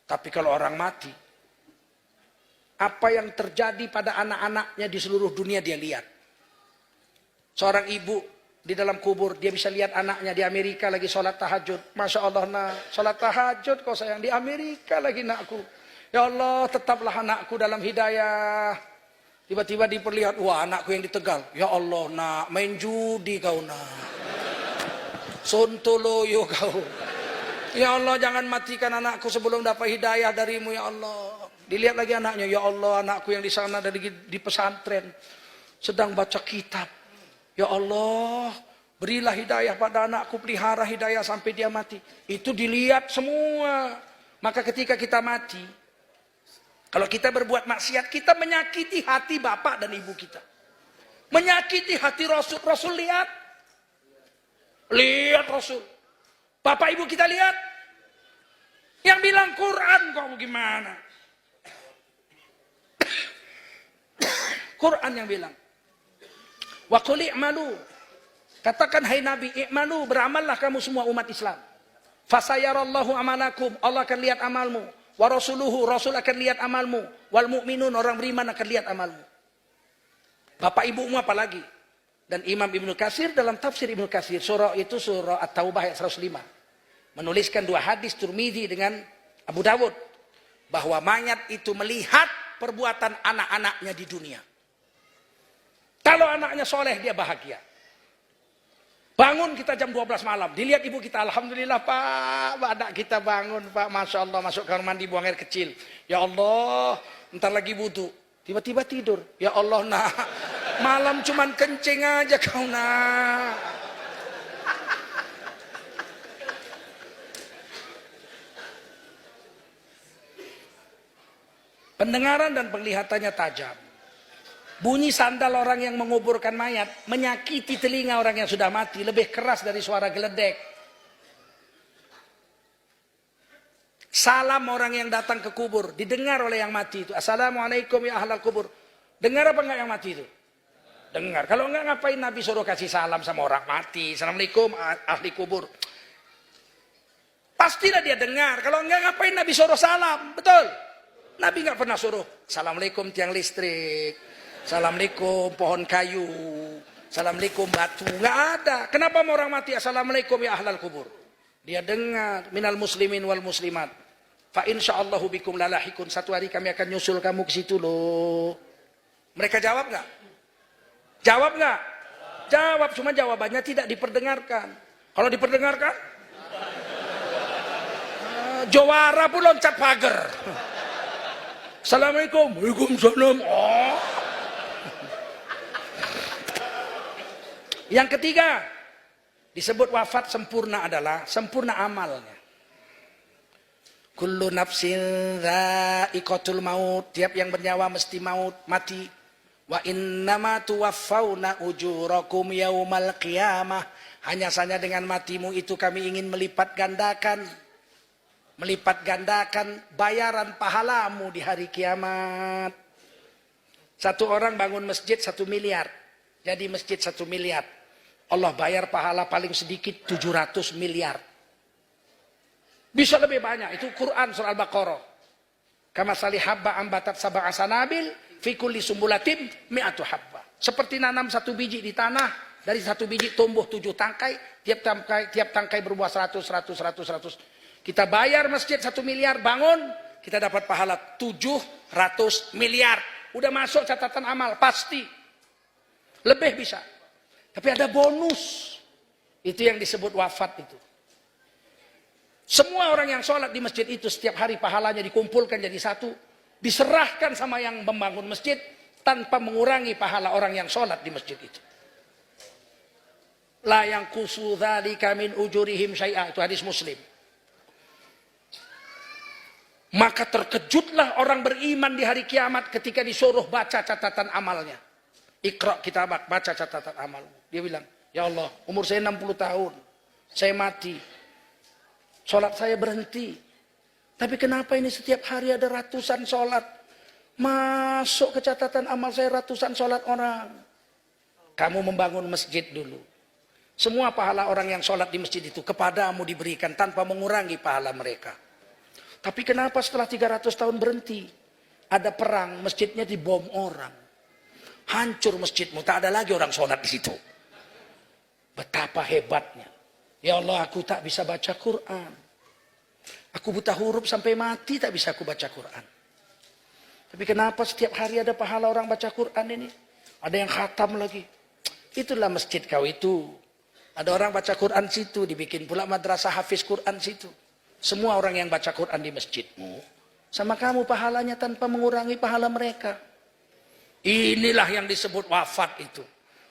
B: Tapi kalau orang mati, apa yang terjadi pada anak-anaknya di seluruh dunia dia lihat. Seorang ibu di dalam kubur, dia bisa lihat anaknya di Amerika lagi sholat tahajud. Masya Allah, nak, sholat tahajud kok sayang, di Amerika lagi nakku. Ya Allah, tetaplah anakku dalam hidayah. Tiba-tiba diperlihat, wah anakku yang di Tegal. Ya Allah, nak, main judi kau nak. Sontoloyo kau. Ya Allah, jangan matikan anakku sebelum dapat hidayah darimu ya Allah. Dilihat lagi anaknya, ya Allah, anakku yang di sana di pesantren sedang baca kitab. Ya Allah, berilah hidayah pada anakku, pelihara hidayah sampai dia mati. Itu dilihat semua. Maka ketika kita mati, kalau kita berbuat maksiat, kita menyakiti hati bapak dan ibu kita. Menyakiti hati Rasul. Rasul lihat. Lihat Rasul. Bapak ibu kita lihat. Yang bilang Quran kok gimana? Quran yang bilang. Wa qul i'malu. Katakan hai Nabi, i'malu, beramallah kamu semua umat Islam. Fasayarallahu amalakum, Allah akan lihat amalmu. Wa rasuluhu, Rasul akan lihat amalmu. Wal mu'minun, orang beriman akan lihat amalmu. Bapak ibumu apalagi? Dan Imam Ibnu Katsir dalam tafsir Ibnu Katsir, surah itu surah At-Taubah ayat 105. Menuliskan dua hadis Tirmidzi dengan Abu Dawud. Bahwa mayat itu melihat perbuatan anak-anaknya di dunia. Kalau anaknya soleh, dia bahagia. Bangun kita jam 12 malam. Dilihat ibu kita, alhamdulillah Pak, anak kita bangun Pak. Masya Allah, masuk kamar mandi, buang air kecil. Ya Allah, ntar lagi wudu. Tiba-tiba tidur. Ya Allah, nak, malam cuman kencing aja kau nak. Pendengaran dan penglihatannya tajam. Bunyi sandal orang yang menguburkan mayat menyakiti telinga orang yang sudah mati lebih keras dari suara geledek. Salam orang yang datang ke kubur didengar oleh yang mati itu. Assalamualaikum ya ahlal kubur. Dengar apa enggak yang mati itu? Dengar. Kalau enggak ngapain Nabi suruh kasih salam sama orang mati? Assalamualaikum ahli kubur. Pastilah dia dengar. Kalau enggak ngapain Nabi suruh salam? Betul? Nabi enggak pernah suruh Assalamualaikum tiang listrik. Assalamualaikum pohon kayu. Assalamualaikum batu. Nggak ada. Kenapa mau orang mati? Assalamualaikum ya ahlal kubur. Dia dengar. Minal muslimin wal muslimat. Fa insyaallahu bikum lalahikun. Satu hari kami akan nyusul kamu ke situ loh. Mereka jawab nggak? Jawab nggak? Jawab. Cuma jawabannya tidak diperdengarkan. Kalau diperdengarkan? Jawara pun loncat pagar. Assalamualaikum. Waalaikumsalam. Oh. Yang ketiga, disebut wafat sempurna adalah sempurna amalnya. Kullu nafsin dha'iqatul maut, tiap yang bernyawa mesti mati. Wa innama tuwaffawna ujurakum yaumal qiyamah. Hanya saja dengan matimu itu kami ingin melipat gandakan bayaran pahalamu di hari kiamat. Satu orang bangun masjid 1 miliar. Jadi masjid 1 miliar. Allah bayar pahala paling sedikit 700 miliar. Bisa lebih banyak. Itu Quran surah Al-Baqarah. Kama salih habba ambatat sab'a sanabil fi kulli sumbulatin mi'atu habba. Seperti nanam 1 biji di tanah, dari 1 biji tumbuh 7 tangkai, tiap tangkai berbuah 100. Kita bayar masjid 1 miliar, bangun, kita dapat pahala 700 miliar. Udah masuk catatan amal, pasti. Lebih bisa. Tapi ada bonus. Itu yang disebut wafat itu. Semua orang yang sholat di masjid itu setiap hari pahalanya dikumpulkan jadi satu. Diserahkan sama yang membangun masjid tanpa mengurangi pahala orang yang sholat di masjid itu. La yang kusu dzalika min ujurihim syai'a, itu hadis Muslim. Maka terkejutlah orang beriman di hari kiamat ketika disuruh baca catatan amalnya. Iqra kitabak, baca catatan amalmu. Dia bilang, ya Allah, umur saya 60 tahun, saya mati, sholat saya berhenti. Tapi kenapa ini setiap hari ada ratusan sholat? Masuk ke catatan amal saya ratusan sholat orang. Kamu membangun masjid dulu. Semua pahala orang yang sholat di masjid itu kepadamu diberikan tanpa mengurangi pahala mereka. Tapi kenapa setelah 300 tahun berhenti? Ada perang, masjidnya dibom orang. Hancur masjidmu, tak ada lagi orang sholat di situ. Betapa hebatnya. Ya Allah, aku tak bisa baca Quran. Aku buta huruf sampai mati tak bisa aku baca Quran. Tapi kenapa setiap hari ada pahala orang baca Quran ini? Ada yang khatam lagi. Itulah masjid kau itu. Ada orang baca Quran situ, dibikin pula madrasah hafiz Quran situ. Semua orang yang baca Quran di masjidmu, sama kamu pahalanya tanpa mengurangi pahala mereka. Inilah yang disebut wafat itu.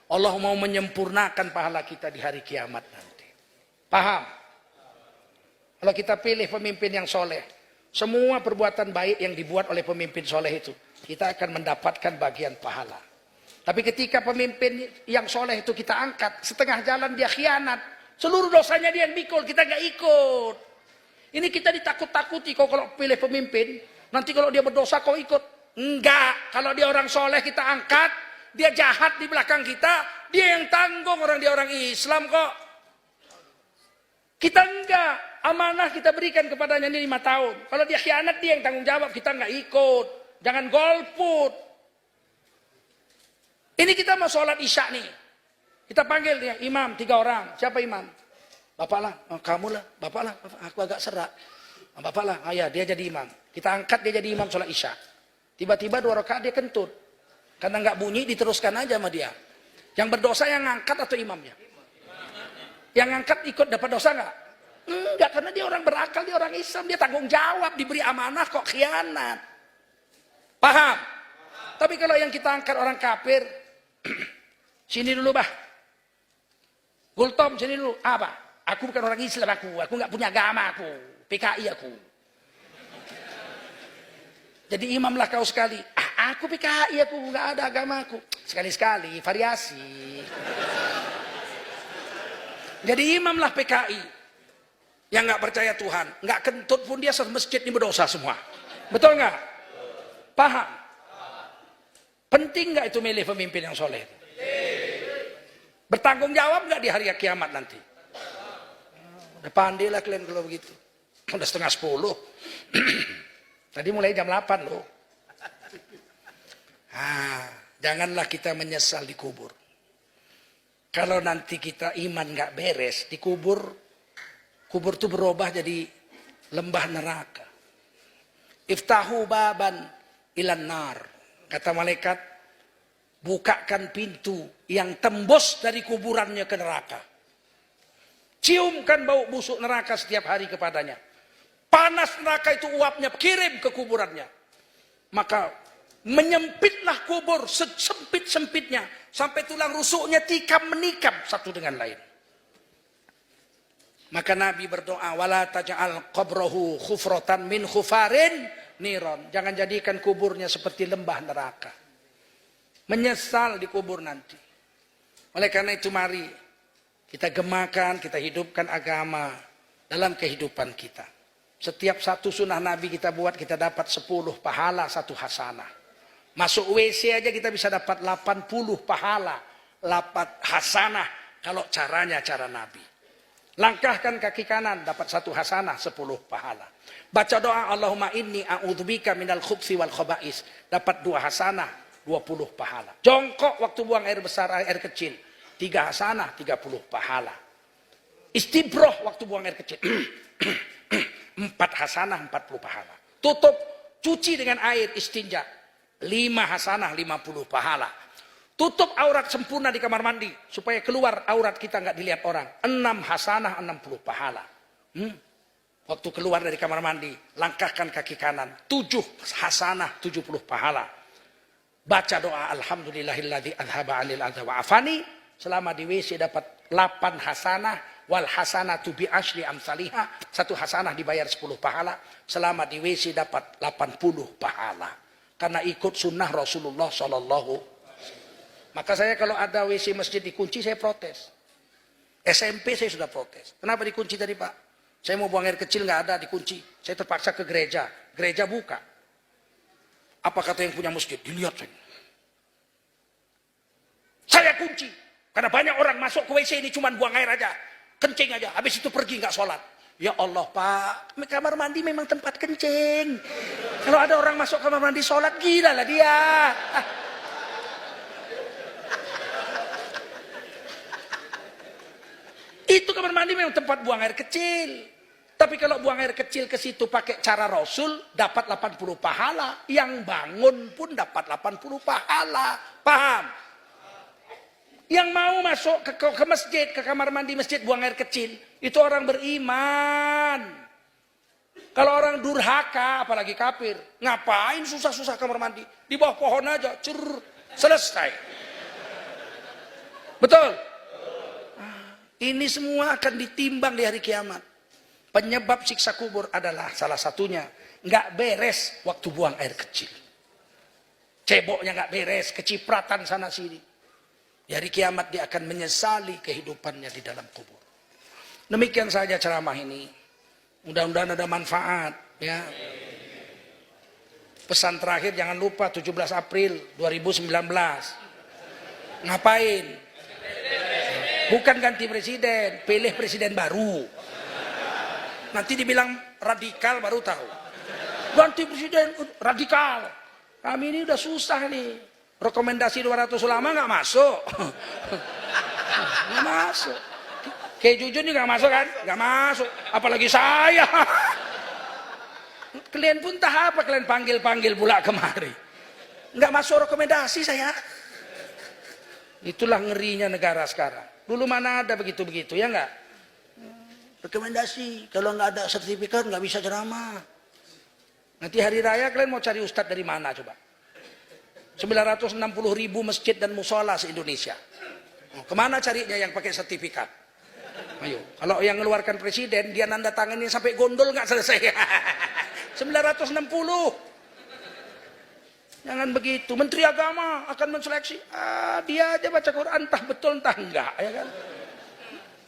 B: Allah mau menyempurnakan pahala kita di hari kiamat nanti. Paham? Kalau kita pilih pemimpin yang soleh, semua perbuatan baik yang dibuat oleh pemimpin soleh itu, kita akan mendapatkan bagian pahala. Tapi ketika pemimpin yang soleh itu kita angkat, setengah jalan dia khianat, seluruh dosanya dia yang mikul, kita nggak ikut. Ini kita ditakut-takuti kalau pilih pemimpin, nanti kalau dia berdosa kau ikut. Enggak, kalau dia orang soleh kita angkat, dia jahat di belakang kita, dia yang tanggung, orang dia orang Islam kok. Kita enggak, amanah kita berikan kepadanya ini 5 tahun. Kalau dia khianat dia yang tanggung jawab, kita nggak ikut. Jangan golput. Ini kita mau sholat isya nih. Kita panggil dia, imam 3 orang. Siapa imam? Bapak lah, oh, kamu lah, bapak lah. Aku agak serak. Oh, bapak lah, ayah dia jadi imam. Kita angkat dia jadi imam sholat isya. Tiba-tiba 2 rakaat dia kentut. Karena nggak bunyi diteruskan aja sama dia. Yang berdosa yang ngangkat atau imamnya? Yang ngangkat ikut dapat dosa nggak? Enggak, karena dia orang berakal, dia orang Islam. Dia tanggung jawab, diberi amanah kok khianat. Paham? Tapi kalau yang kita angkat orang kafir, sini dulu bah. Gultom sini dulu. Apa? Aku bukan orang Islam aku nggak punya agama aku. PKI aku. Jadi imamlah kau sekali. Aku PKI aku nggak ada agama aku. Sekali-sekali variasi. Jadi imamlah PKI yang nggak percaya Tuhan, nggak kentut pun dia masjid ini berdosa semua. Betul nggak? Paham? Penting nggak itu milih pemimpin yang soleh? Bertanggung jawab nggak di hari kiamat nanti? Udah pandai lah kalian kalau begitu. Udah 9:30. Tadi mulai jam 8 loh. Janganlah kita menyesal di kubur. Kalau nanti kita iman nggak beres di kubur, kubur itu berubah jadi lembah neraka. Iftahu baban ilan nar. Kata malaikat, bukakan pintu yang tembus dari kuburannya ke neraka. Ciumkan bau busuk neraka setiap hari kepadanya. Panas neraka itu uapnya, kirim ke kuburannya. Maka menyempitlah kubur sempit-sempitnya. Sampai tulang rusuknya tikam menikam satu dengan lain. Maka Nabi berdoa, wala taj'al qabrahu khufratan min khufarin niron. Jangan jadikan kuburnya seperti lembah neraka. Menyesal di kubur nanti. Oleh karena itu mari kita gemakan, kita hidupkan agama dalam kehidupan kita. Setiap satu sunnah Nabi kita buat, kita dapat 10 pahala, 1 hasanah. Masuk WC aja kita bisa dapat 80 pahala, 8 hasanah kalau caranya cara Nabi. Langkahkan kaki kanan dapat 1 hasanah, 10 pahala. Baca doa Allahumma inni a'udzubika minal khubthi wal khaba'is, dapat 2 hasanah, 20 pahala. Jongkok waktu buang air besar, air kecil, 3 hasanah, 30 pahala. Istibroh waktu buang air kecil, 4 hasanah, 40 pahala. Tutup, cuci dengan air istinja, 5 hasanah, 50 pahala. Tutup aurat sempurna di kamar mandi supaya keluar aurat kita nggak dilihat orang, 6 hasanah, 60 pahala. Waktu keluar dari kamar mandi, langkahkan kaki kanan. 7 hasanah, 70 pahala. Baca doa alhamdulillahilladzi adhaba 'anil adha wa afani. Selama di WC dapat 8 hasanah. Wal hasanatu bi asyri amsalihha. 1 hasanah dibayar 10 pahala. Selama di WC dapat 80 pahala. Karena ikut sunnah Rasulullah sallallahu. Maka saya kalau ada WC masjid dikunci, saya protes. SMP saya sudah protes. Kenapa dikunci tadi, Pak? Saya mau buang air kecil nggak ada, dikunci. Saya terpaksa ke gereja. Gereja buka. Apa kata yang punya masjid? Dilihat saya. Saya kunci. Karena banyak orang masuk ke WC ini cuma buang air aja. Kencing aja. Habis itu pergi nggak sholat. Ya Allah, Pak. Kamar mandi memang tempat kencing. Kalau ada orang masuk kamar mandi sholat, gila lah dia. Itu kamar mandi memang tempat buang air kecil. Tapi kalau buang air kecil ke situ pakai cara Rasul, dapat 80 pahala. Yang bangun pun dapat 80 pahala. Paham? Yang mau masuk ke masjid, ke kamar mandi masjid buang air kecil, itu orang beriman. Kalau orang durhaka, apalagi kafir, ngapain susah-susah kamar mandi? Di bawah pohon aja, selesai. Betul? Ini semua akan ditimbang di hari kiamat. Penyebab siksa kubur adalah salah satunya nggak beres waktu buang air kecil. Ceboknya nggak beres, kecipratan sana sini. Di hari kiamat dia akan menyesali kehidupannya di dalam kubur. Demikian saja ceramah ini. Mudah-mudahan ada manfaat. Ya. Pesan terakhir jangan lupa 17 April 2019. Ngapain? Bukan ganti presiden, pilih presiden baru. Nanti dibilang radikal baru tahu. Ganti presiden radikal. Kami ini udah susah nih. Rekomendasi 200 ulama nggak masuk. Nggak masuk. Kayak Jujun juga nggak masuk kan? Nggak masuk. Apalagi saya. Kalian pun tak apa kalian panggil-panggil pula kemari. Nggak masuk rekomendasi saya. Itulah ngerinya negara sekarang. Dulu mana ada begitu-begitu, ya nggak? Rekomendasi, kalau nggak ada sertifikat nggak bisa ceramah. Nanti hari raya kalian mau cari ustadz dari mana coba? 960.000 masjid dan musola se-Indonesia. Kemana carinya yang pakai sertifikat? Ayo, kalau yang ngeluarkan presiden dia nanda tangannya sampai gondol nggak selesai. 960. Jangan begitu. Menteri Agama akan menseleksi. Dia aja baca Quran entah betul entah enggak, ya kan?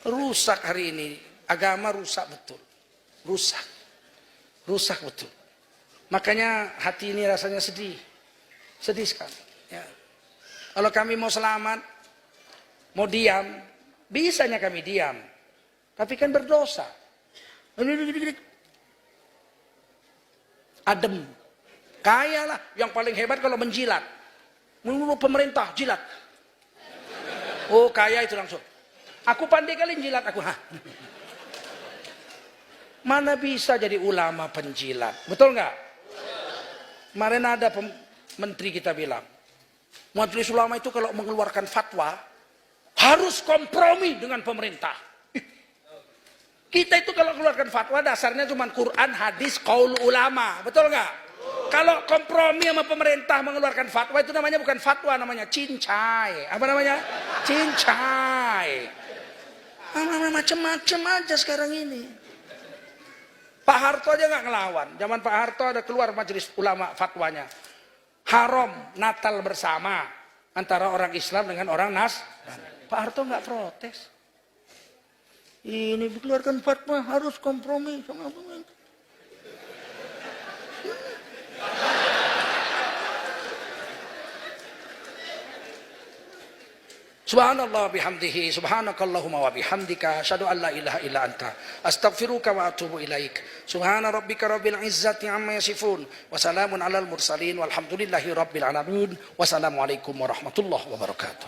B: Rusak hari ini. Agama rusak betul. Rusak betul. Makanya hati ini rasanya sedih. Sedih sekali. Ya. Kalau kami mau selamat, mau diam, bisanya kami diam. Tapi kan berdosa. Adem. Kaya lah. Yang paling hebat kalau menjilat. Menurut pemerintah, jilat. Oh kaya itu langsung. Aku pandai kali jilat aku. Mana bisa jadi ulama penjilat? Betul nggak? Kemarin ada menteri kita bilang, majelis ulama itu kalau mengeluarkan fatwa harus kompromi dengan pemerintah. Kita itu kalau mengeluarkan fatwa dasarnya cuma Quran, hadis, qaul ulama. Betul nggak? Kalau kompromi sama pemerintah mengeluarkan fatwa itu namanya bukan fatwa, namanya cincai. Apa namanya? Cincai. Macam-macam aja sekarang ini. Pak Harto aja nggak ngelawan. Zaman Pak Harto ada keluar majelis ulama fatwanya. Haram Natal bersama antara orang Islam dengan orang Nasrani. Pak Harto nggak protes. Ini dikeluarkan fatwa harus kompromi sama pemerintah. Subhanallah bihamdihi, subhanakallahumma wa bihamdika, asyhadu an la ilaha illa anta, astaghfiruka wa atubu ilaik. Subhana rabbika rabbil izzati amma yasifun, wa salamun alal mursalin, walhamdulillahi rabbil alamin. Wassalamualaikum warahmatullahi wabarakatuh.